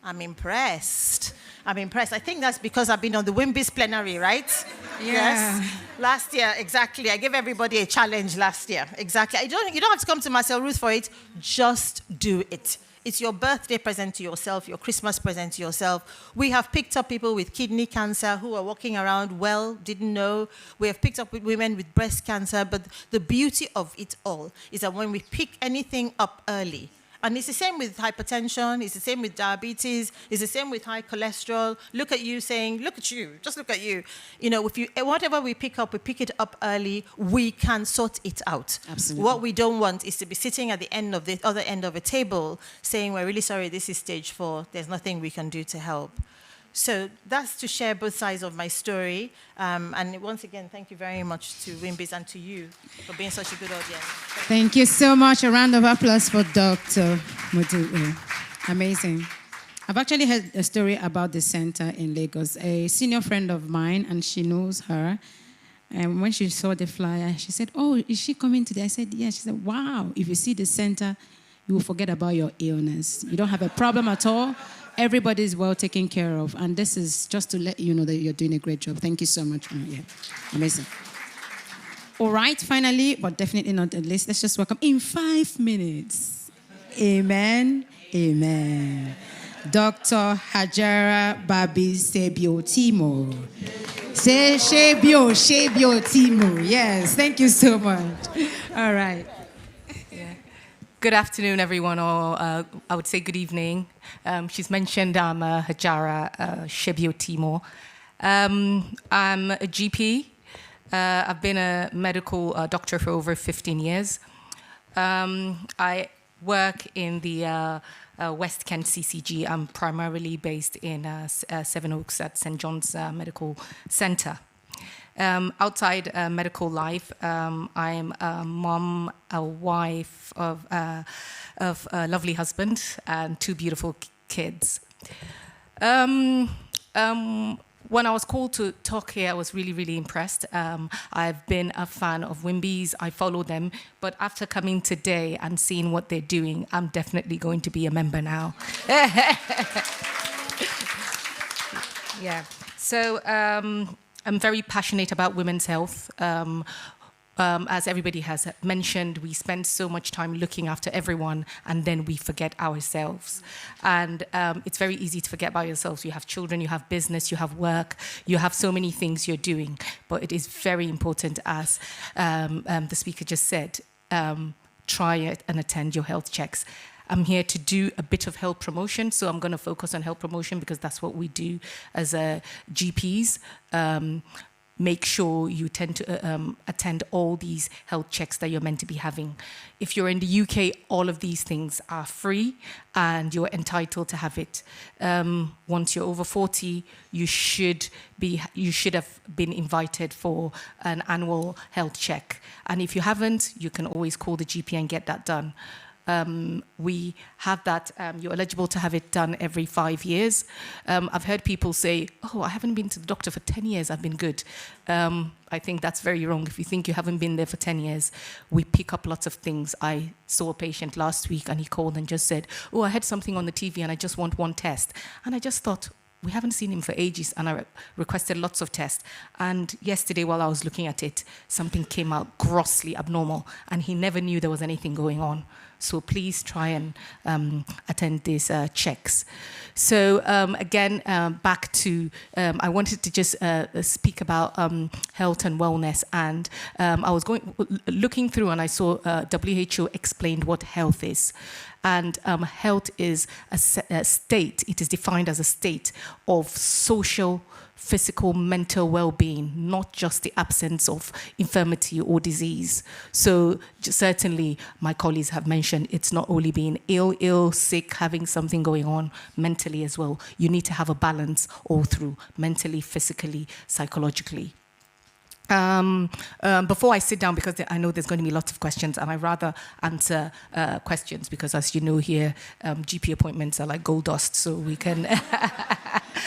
I'm impressed. I think that's because I've been on the WIMBIS plenary, right? Yeah. Yes. Last year, exactly. I gave everybody a challenge last year. Exactly. You don't have to come to Marcel Ruth for it. Just do it. It's your birthday present to yourself, your Christmas present to yourself. We have picked up people with kidney cancer who are walking around didn't know. We have picked up with women with breast cancer. But the beauty of it all is that when we pick anything up early, and it's the same with hypertension, it's the same with diabetes, it's the same with high cholesterol. Look at you saying, look at you, just look at you. Whatever we pick up, we pick it up early, we can sort it out. Absolutely. What we don't want is to be sitting at the other end of a table saying, we're really sorry, this is stage 4, there's nothing we can do to help. So that's to share both sides of my story. And once again, thank you very much to WIMBIS and to you for being such a good audience. Thank you so much. A round of applause for Dr. Mudiwe. Amazing. I've actually heard a story about the center in Lagos. A senior friend of mine, and she knows her. And when she saw the flyer, she said, "Oh, is she coming today?" I said, "Yes." She said, "Wow, if you see the center, you will forget about your illness. You don't have a problem at all. Everybody is well taken care of." And this is just to let you know that you're doing a great job. Thank you so much. Yeah, amazing. All right, finally, but definitely not the least, let's just welcome in 5 minutes. Amen. Amen. Dr. Hajara Babi Sebio Timo. Say Shebio Timo. Yes, thank you so much. All right. Good afternoon, everyone, or I would say good evening. She's mentioned I'm Hajara Shebio Timo. I'm a GP. I've been a medical doctor for over 15 years. I work in the West Kent CCG. I'm primarily based in Seven Oaks at St. John's Medical Centre. Outside medical life, I'm a mom, a wife of a lovely husband and 2 beautiful kids. When I was called to talk here, I was really, really impressed. I've been a fan of WIMBIS. I follow them. But after coming today and seeing what they're doing, I'm definitely going to be a member now. Yeah. So I'm very passionate about women's health. As everybody has mentioned, we spend so much time looking after everyone, and then we forget ourselves. And it's very easy to forget about yourselves. You have children, you have business, you have work, you have so many things you're doing. But it is very important, as the speaker just said, try it and attend your health checks. I'm here to do a bit of health promotion, so I'm going to focus on health promotion because that's what we do as GPs. Make sure you tend to attend all these health checks that you're meant to be having. If you're in the UK, all of these things are free and you're entitled to have it. Once you're over 40, you should have been invited for an annual health check. And if you haven't, you can always call the GP and get that done. we have that, you're eligible to have it done every 5 years. I've heard people say, oh, I haven't been to the doctor for 10 years, I've been good. I think that's very wrong. If you think you haven't been there for 10 years, we pick up lots of things. I saw a patient last week and he called and just said, oh, I had something on the TV and I just want one test. And I just thought, we haven't seen him for ages, and I requested lots of tests. And yesterday, while I was looking at it, something came out grossly abnormal, and he never knew there was anything going on. So please try and attend these checks. So again, back to, I wanted to just speak about health and wellness. And I was looking through and I saw WHO explained what health is. And health is a state, it is defined as a state of social, physical, mental well-being, not just the absence of infirmity or disease. So certainly my colleagues have mentioned it's not only being ill, sick, having something going on mentally as well. You need to have a balance all through, mentally, physically, psychologically. Before I sit down, because I know there's going to be lots of questions, and I'd rather answer questions because, as you know here, GP appointments are like gold dust, so we can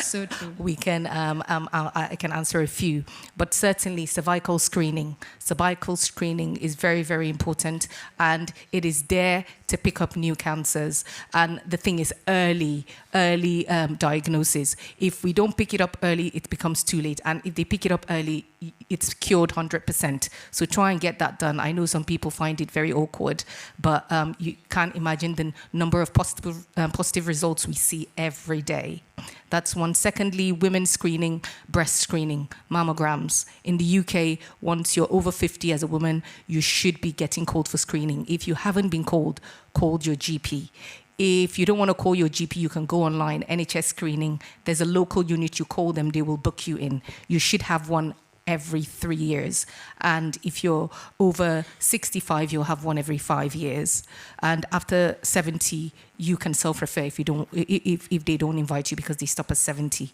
So true. we can I can answer a few. But certainly cervical screening. Cervical screening is very, very important, and it is there to pick up new cancers. And the thing is early diagnosis. If we don't pick it up early, it becomes too late. And if they pick it up early, it's cured 100%. So try and get that done. I know some people find it very awkward, but you can't imagine the number of positive results we see every day. That's one. Secondly, women's screening, breast screening, mammograms. In the UK, once you're over 50 as a woman, you should be getting called for screening. If you haven't been called, call your GP. If you don't want to call your GP, you can go online, NHS screening. There's a local unit, you call them, they will book you in. You should have one every 3 years. And if you're over 65, you'll have one every 5 years. And after 70, you can self-refer if they don't invite you because they stop at 70.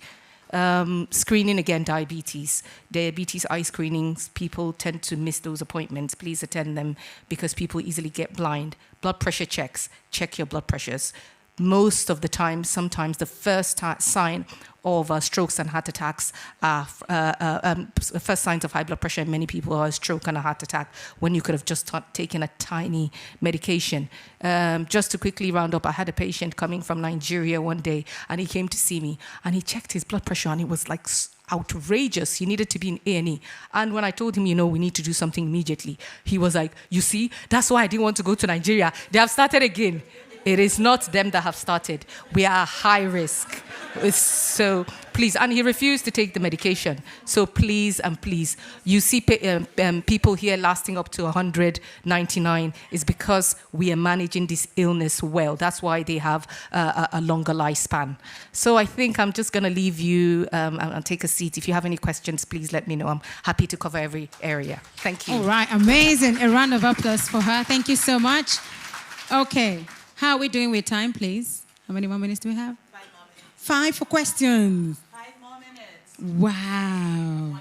Screening, again, diabetes eye screenings, people tend to miss those appointments. Please attend them because people easily get blind. Blood pressure checks, check your blood pressures. Most of the time, sometimes the first sign of strokes and heart attacks are first signs of high blood pressure in many people are a stroke and a heart attack when you could have just taken a tiny medication. Just to quickly round up, I had a patient coming from Nigeria one day, and he came to see me, and he checked his blood pressure, and it was like outrageous. He needed to be in A&E. And when I told him, we need to do something immediately, he was like, you see, that's why I didn't want to go to Nigeria. They have started again. It is not them that have started. We are high risk. So please, and he refused to take the medication. So please, you see people here lasting up to 199 is because we are managing this illness well. That's why they have a longer lifespan. So I think I'm just going to leave you and take a seat. If you have any questions, please let me know. I'm happy to cover every area. Thank you. All right, amazing. A round of applause for her. Thank you so much. Okay. How are we doing with time, please? How many more minutes do we have? 5 more minutes. 5 for questions. 5 more minutes. Wow.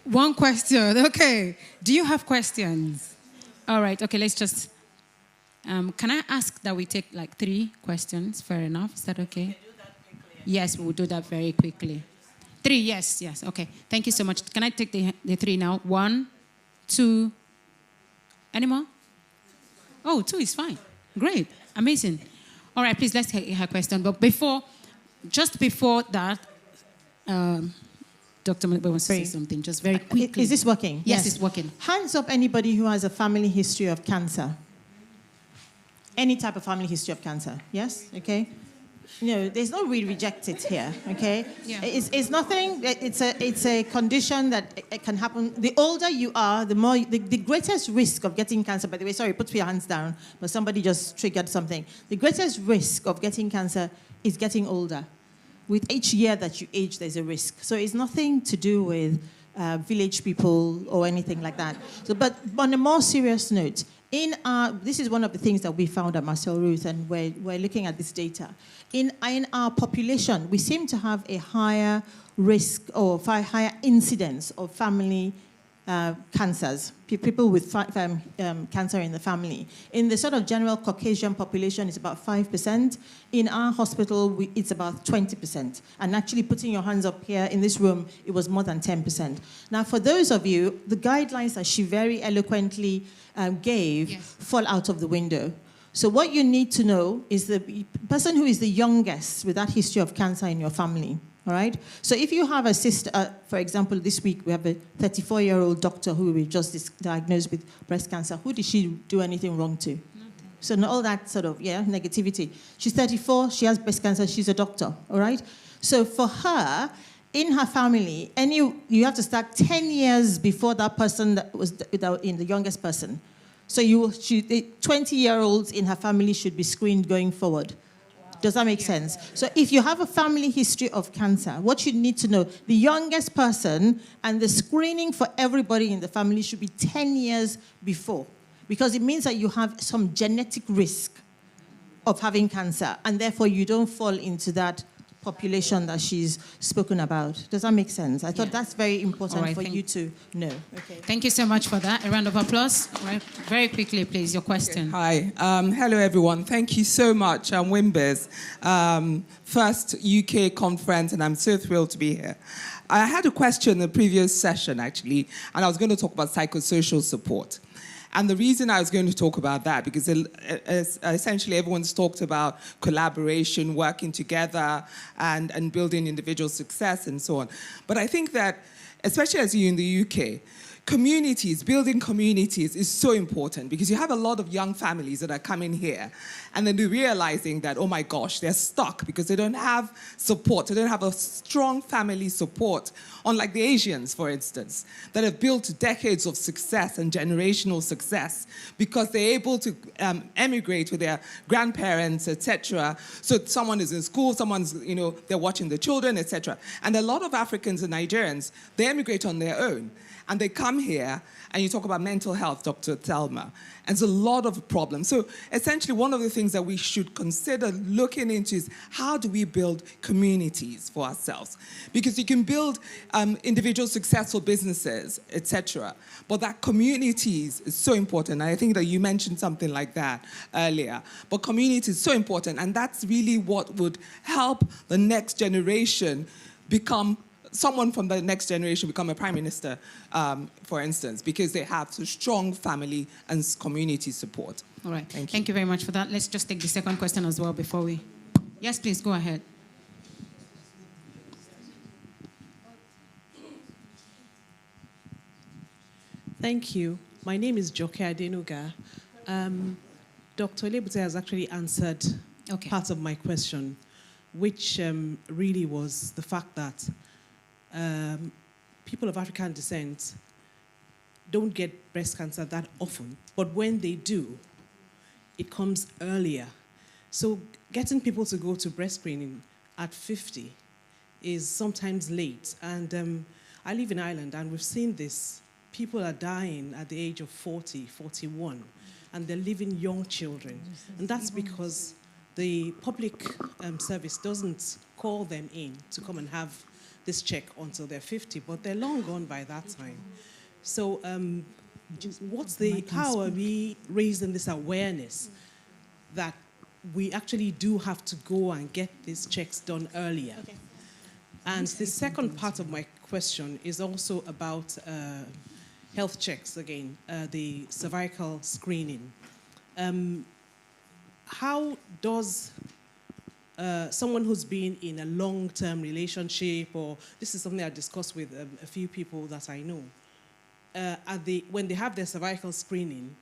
One question. Okay. Do you have questions? All right. Okay, let's just... can I ask that we take like 3 questions? Fair enough. Is that okay? Can do that quickly. Yes, we'll do that very quickly. 3, yes. Okay. Thank you so much. Can I take the 3 now? 1, 2... Any more? Oh, 2 is fine. Great. Amazing. All right, please, let's hear her question. But just before that, Dr. Mbe wants to say something, just very quickly. Is this working? Yes, it's working. Hands up anybody who has a family history of cancer. Any type of family history of cancer. Yes? Okay? There's no we reject it here, okay? Yeah. It's nothing, it's a condition that it can happen. The older you are, the greatest risk of getting cancer, by the way, sorry, put your hands down, but somebody just triggered something. The greatest risk of getting cancer is getting older. With each year that you age, there's a risk. So it's nothing to do with village people or anything like that. So, but on a more serious note, this is one of the things that we found at Marcel Ruth, and we're looking at this data. In our population, we seem to have a higher risk or higher incidence of family cancers, people with cancer in the family. In the sort of general Caucasian population, it's about 5%. In our hospital, it's about 20%. And actually putting your hands up here in this room, it was more than 10%. Now, for those of you, the guidelines that she very eloquently gave fall out of the window. So what you need to know is the person who is the youngest with that history of cancer in your family. All right? So if you have a sister, for example, this week we have a 34-year-old doctor who we just diagnosed with breast cancer. Who did she do anything wrong to? Nothing. So all that sort of, negativity. She's 34, she has breast cancer, she's a doctor. All right? So for her, in her family, you have to start 10 years before that person that was in the youngest person. So the 20-year-olds in her family should be screened going forward. Does that make sense? So if you have a family history of cancer, what you need to know, the youngest person and the screening for everybody in the family should be 10 years before, because it means that you have some genetic risk of having cancer, and therefore you don't fall into that population that she's spoken about. Does that make sense? I thought that's very important for you to know. Okay. Thank you so much for that. A round of applause. Right. Very quickly, please, your question. Okay. Hi. Hello, everyone. Thank you so much. I'm Wimbers. First UK conference, and I'm so thrilled to be here. I had a question in the previous session, actually, and I was going to talk about psychosocial support. And the reason I was going to talk about that, because essentially everyone's talked about collaboration, working together, and building individual success and so on. But I think that, especially as you in the UK, building communities is so important, because you have a lot of young families that are coming here and then they're realizing that, oh my gosh, they're stuck because they don't have support. They don't have a strong family support, unlike the Asians, for instance, that have built decades of success and generational success because they're able to emigrate with their grandparents, etc. So someone is in school, someone's, they're watching the children, etc. And a lot of Africans and Nigerians, they emigrate on their own. And they come here, and you talk about mental health, Dr. Thelma, and there's a lot of problems. So essentially, one of the things that we should consider looking into is how do we build communities for ourselves? Because you can build individual successful businesses, etc. But that communities is so important. And I think that you mentioned something like that earlier. But community is so important, and that's really what would help the next generation become someone from the next generation become a prime minister, for instance, because they have so strong family and community support. All right. Thank you very much for that. Let's just take the second question as well before we... Yes, please, go ahead. Thank you. My name is Joke Adenuga. Dr. Lebute has actually answered part of my question, which really was the fact that people of African descent don't get breast cancer that often, but when they do, it comes earlier. So getting people to go to breast screening at 50 is sometimes late. And I live in Ireland, and we've seen this. People are dying at the age of 40, 41, and they're leaving young children. And that's because the public service doesn't call them in to come and have this check until they're 50, but they're long gone by that time. So how are we raising this awareness that we actually do have to go and get these checks done earlier? Okay. And the second part of my question is also about health checks again, the cervical screening. How does someone who's been in a long-term relationship, or this is something I discussed with a few people that I know, when they have their cervical screening,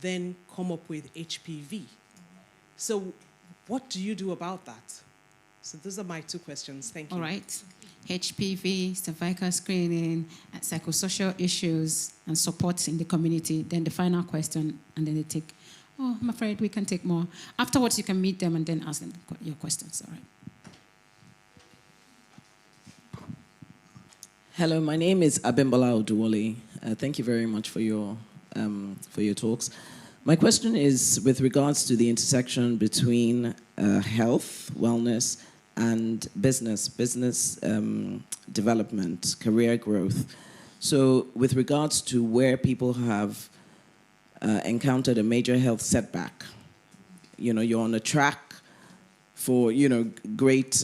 then come up with HPV. So what do you do about that? So those are my two questions. Thank you. All right. HPV, cervical screening, psychosocial issues, and support in the community. Then the final question, and then they take... Oh, I'm afraid we can take more. Afterwards, you can meet them and then ask them your questions. All right. Hello, my name is Abimbola Oduwole. Thank you very much for your talks. My question is with regards to the intersection between health, wellness, and business development, career growth. So, with regards to where people have encountered a major health setback, you're on a track for, great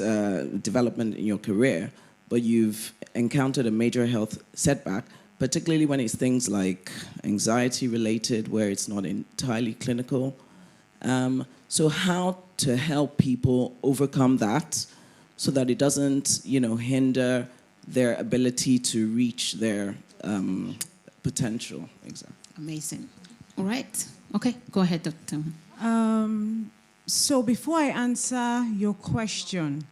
development in your career, but you've encountered a major health setback, particularly when it's things like anxiety related, where it's not entirely clinical. So how to help people overcome that so that it doesn't, hinder their ability to reach their potential. Exactly. Amazing. All right. Okay, go ahead, Dr. So before I answer your question,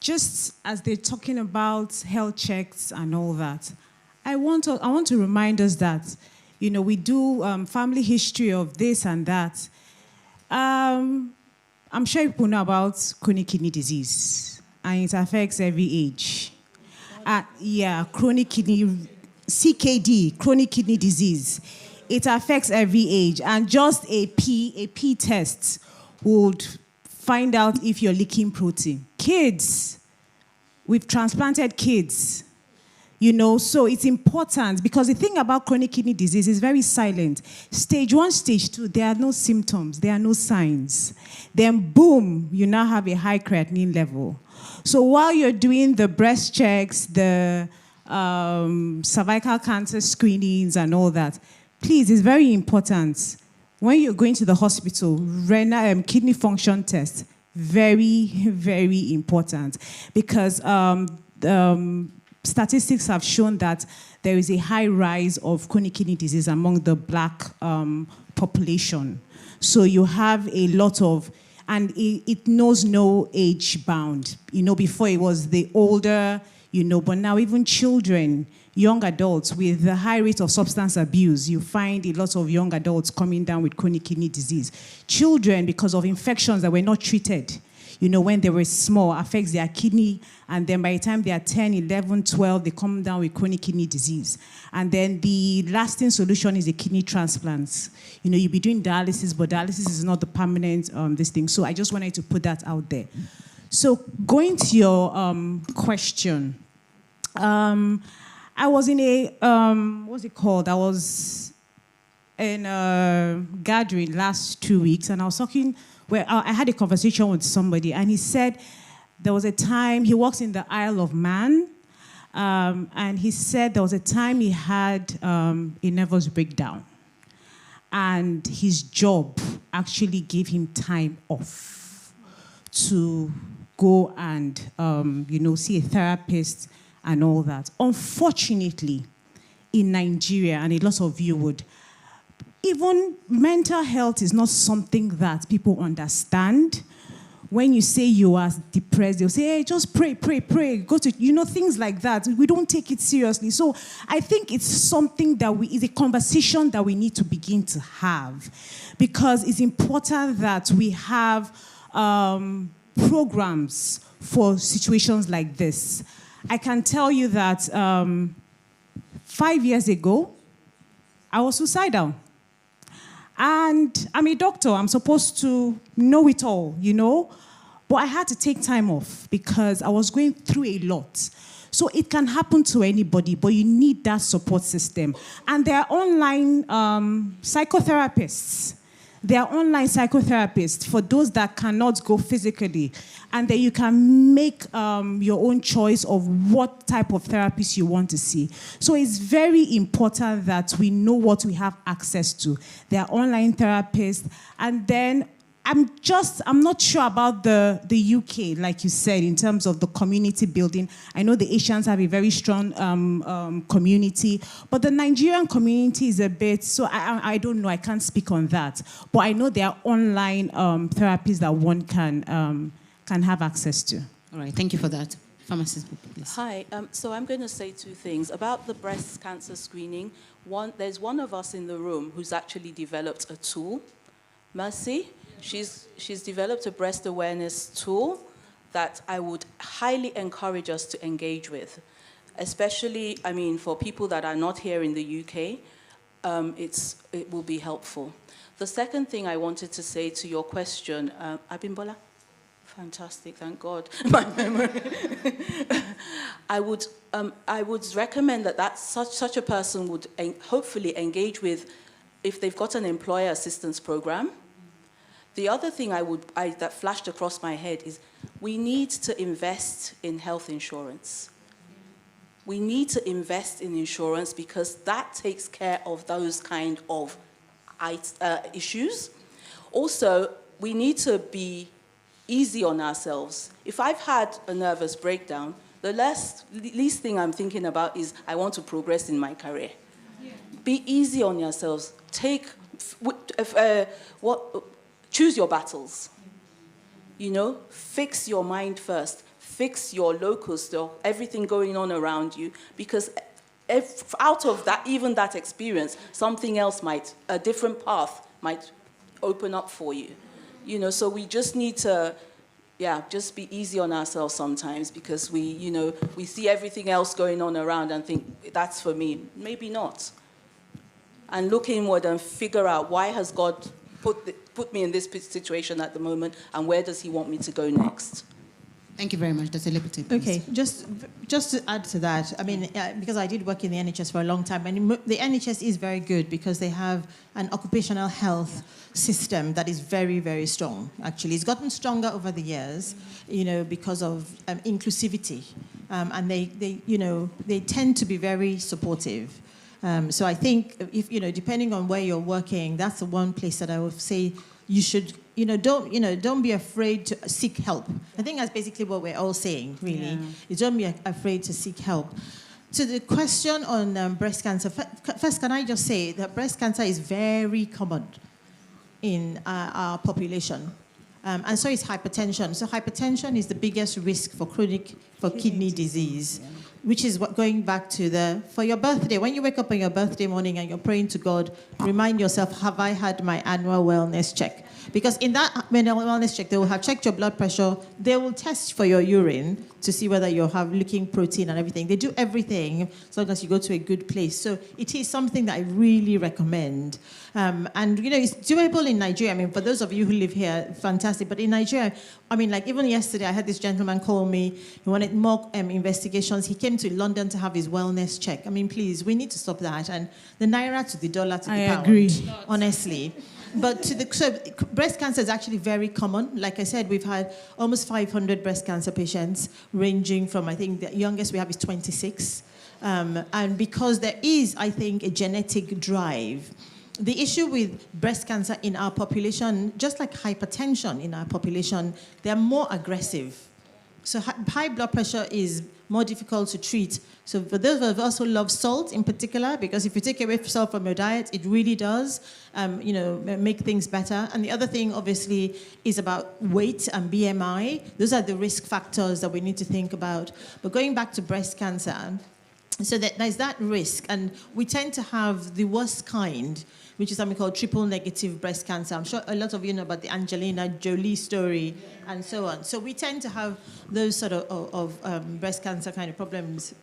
just as they're talking about health checks and all that, I want to remind us that, we do family history of this and that. I'm sure people know about chronic kidney disease, and it affects every age. Chronic kidney, CKD, chronic kidney disease. It affects every age, and just a P test would find out if you're leaking protein. Kids, we've transplanted kids, so it's important because the thing about chronic kidney disease is very silent. Stage 1, stage 2, there are no symptoms, there are no signs. Then boom, you now have a high creatinine level. So while you're doing the breast checks, the cervical cancer screenings and all that, please, it's very important. When you're going to the hospital, renal kidney function test, very, very important because statistics have shown that there is a high rise of chronic kidney disease among the Black population. So you have a lot of, and it knows no age bound. Before it was the older, but now even children, young adults with the high rate of substance abuse, you find a lot of young adults coming down with chronic kidney disease. Children, because of infections that were not treated, when they were small, affects their kidney, and then by the time they are 10, 11, 12, they come down with chronic kidney disease. And then the lasting solution is a kidney transplants. You'll be doing dialysis, but dialysis is not the permanent this thing. So I just wanted to put that out there. So going to your question, I was in a, what's it called? I was in a gathering last 2 weeks, and I was talking, where I had a conversation with somebody, and he said there was a time, he works in the Isle of Man, and he said there was a time he had a nervous breakdown, and his job actually gave him time off to go and, see a therapist and all that. Unfortunately, in Nigeria, and a lot of you would, even mental health is not something that people understand. When you say you are depressed, they'll say, hey, just pray, go to, things like that. We don't take it seriously. So I think it's something that it's a conversation that we need to begin to have, because it's important that we have programs for situations like this. I can tell you that 5 years ago, I was suicidal. And I'm a doctor. I'm supposed to know it all, But I had to take time off because I was going through a lot. So it can happen to anybody, but you need that support system. And there are online psychotherapists. There are online psychotherapists for those that cannot go physically. And then you can make your own choice of what type of therapist you want to see. So it's very important that we know what we have access to. There are online therapists. And then I'm not sure about the UK, like you said, in terms of the community building. I know the Asians have a very strong community, but the Nigerian community is a bit, so I don't know, I can't speak on that. But I know there are online therapies that one can have access to. All right, thank you for that. Pharmacist, please. Hi, so I'm going to say two things. About the breast cancer screening, there's one of us in the room who's actually developed a tool, Mercy. She's developed a breast awareness tool that I would highly encourage us to engage with, especially, for people that are not here in the UK, it will be helpful. The second thing I wanted to say to your question, Abimbola, fantastic, thank God. My memory. I would recommend that such a person would hopefully engage with, if they've got an employer assistance program. The other thing that flashed across my head is we need to invest in health insurance. We need to invest in insurance because that takes care of those kind of issues. Also, we need to be easy on ourselves. If I've had a nervous breakdown, the least thing I'm thinking about is I want to progress in my career. Yeah. Be easy on yourselves. Choose your battles. You know, fix your mind first. Fix your locus, everything going on around you, because out of that, even that experience, something else a different path might open up for you. You know, so we just need to, just be easy on ourselves sometimes, because we see everything else going on around and think, that's for me. Maybe not. And look inward and figure out, why has God put me in this situation at the moment, and where does he want me to go next? Thank you very much. That's a liberty. Okay, just to add to that, I mean, because I did work in the NHS for a long time, and the NHS is very good because they have an occupational health system that is very, very strong. Actually, it's gotten stronger over the years, because of inclusivity, and they tend to be very supportive. So I think if depending on where you're working, that's the one place that I would say you should. Don't be afraid to seek help. I think that's basically what we're all saying, really. Yeah. You don't be afraid to seek help. To the question on breast cancer, first, can I just say that breast cancer is very common in our population. And so is hypertension. So hypertension is the biggest risk for kidney disease, which is what, going back to for your birthday, when you wake up on your birthday morning and you're praying to God, remind yourself, have I had my annual wellness check? Because in that annual wellness check, they will have checked your blood pressure. They will test for your urine to see whether you have leaking protein and everything. They do everything as long as you go to a good place. So it is something that I really recommend. And, it's doable in Nigeria. I mean, for those of you who live here, fantastic. But in Nigeria, I mean, like even yesterday, I had this gentleman call me. He wanted more investigations. He came to London to have his wellness check. I mean, please, we need to stop that. And the naira to the dollar to the pound. I agree. Honestly. But so breast cancer is actually very common. Like I said, we've had almost 500 breast cancer patients, ranging from, I think, the youngest we have is 26. And because there is, I think, a genetic drive. The issue with breast cancer in our population, just like hypertension in our population, they're more aggressive. So high blood pressure is more difficult to treat. So for those of us who love salt in particular, because if you take away salt from your diet, it really does, make things better. And the other thing, obviously, is about weight and BMI. Those are the risk factors that we need to think about. But going back to breast cancer, so there's that risk, and we tend to have the worst kind, which is something called triple-negative breast cancer. I'm sure a lot of you know about the Angelina Jolie story and so on. So we tend to have those sort of breast cancer kind of problems.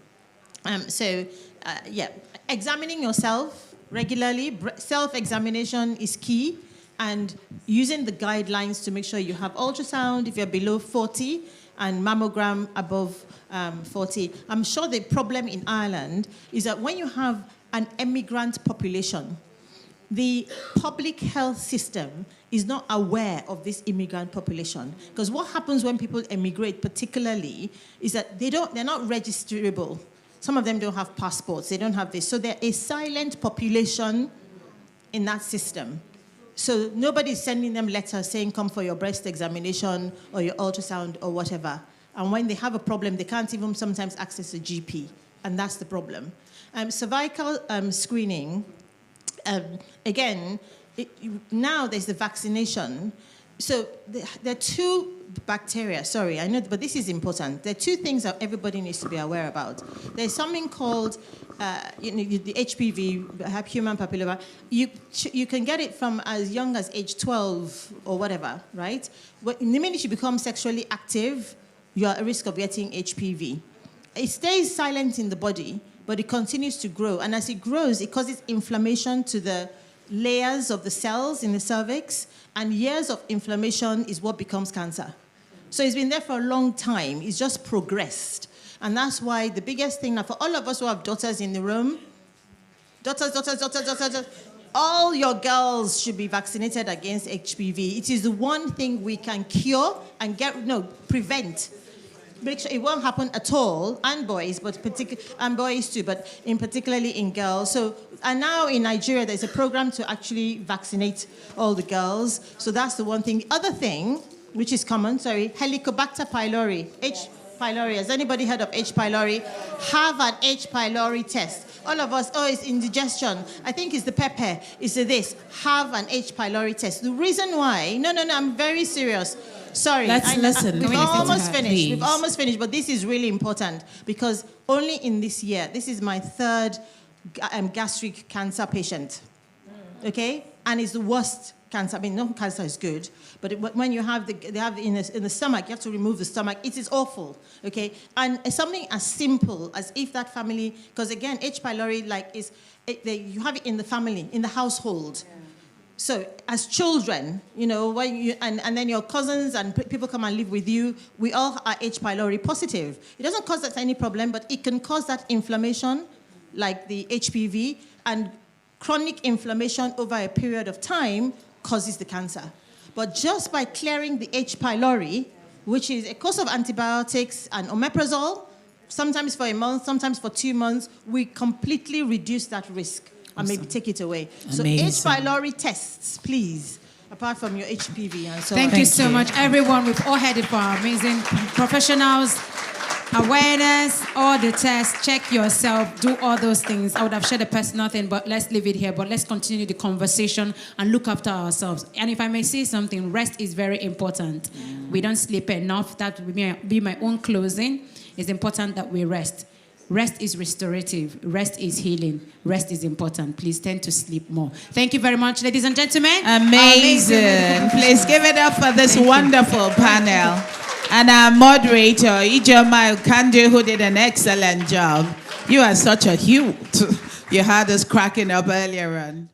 Examining yourself regularly, self-examination is key, and using the guidelines to make sure you have ultrasound if you're below 40 and mammogram above 40. I'm sure the problem in Ireland is that when you have an immigrant population, the public health system is not aware of this immigrant population. Because what happens when people emigrate particularly is that they're not registerable. Some of them don't have passports, they don't have this. So they're a silent population in that system. So nobody's sending them letters saying, come for your breast examination or your ultrasound or whatever. And when they have a problem, they can't even sometimes access a GP. And that's the problem. Cervical screening, again, now there's the vaccination. So there are two bacteria, sorry, I know, but this is important. There are two things that everybody needs to be aware about. There's something called the HPV, human papilloma. You can get it from as young as age 12 or whatever, right? But the minute you become sexually active, you're at risk of getting HPV. It stays silent in the body, but it continues to grow. And as it grows, it causes inflammation to the layers of the cells in the cervix, and years of inflammation is what becomes cancer. So it's been there for a long time. It's just progressed. And that's why the biggest thing now for all of us who have daughters in the room, daughters, all your girls should be vaccinated against HPV. It is the one thing we can cure and prevent. Make sure it won't happen at all, and boys, and boys too, but particularly in girls. So, and now in Nigeria, there's a program to actually vaccinate all the girls. So that's the one thing. The other thing, which is common, Helicobacter pylori, H. pylori. Has anybody heard of H. pylori? Have an H. pylori test. All of us, it's indigestion. I think it's the pepper. It's this. Have an H. pylori test. The reason why, no, I'm very serious. Sorry. Let's listen. We've almost finished. Please. We've almost finished, but this is really important because only in this year, this is my third gastric cancer patient. Okay? And it's the worst cancer. I mean, no cancer is good, but when you have in the stomach, you have to remove the stomach. It is awful, okay? And it's something as simple as if that family, because again, H. pylori you have it in the family, in the household. Yeah. So as children, when and then your cousins and people come and live with you, we all are H. pylori positive. It doesn't cause us any problem, but it can cause that inflammation, like the HPV, and chronic inflammation over a period of time causes the cancer. But just by clearing the H. pylori, which is a course of antibiotics and omeprazole, sometimes for a month, sometimes for 2 months, we completely reduce that risk and maybe take it away. Amazing. So H. pylori tests, please, apart from your HPV and so on. Thank you so much, everyone. We've all heard it from our amazing professionals. Awareness, all the tests, check yourself, do all those things. I would have shared a personal thing, but let's leave it here. But let's continue the conversation and look after ourselves. And if I may say something, rest is very important. We don't sleep enough. That would be my own closing. It's important that we rest. Rest is restorative. Rest is healing. Rest is important. Please tend to sleep more. Thank you very much, ladies and gentlemen. Amazing. Please give it up for this wonderful panel. And our moderator, Ijoma Kande, who did an excellent job. You are such a hoot. You had us cracking up earlier on.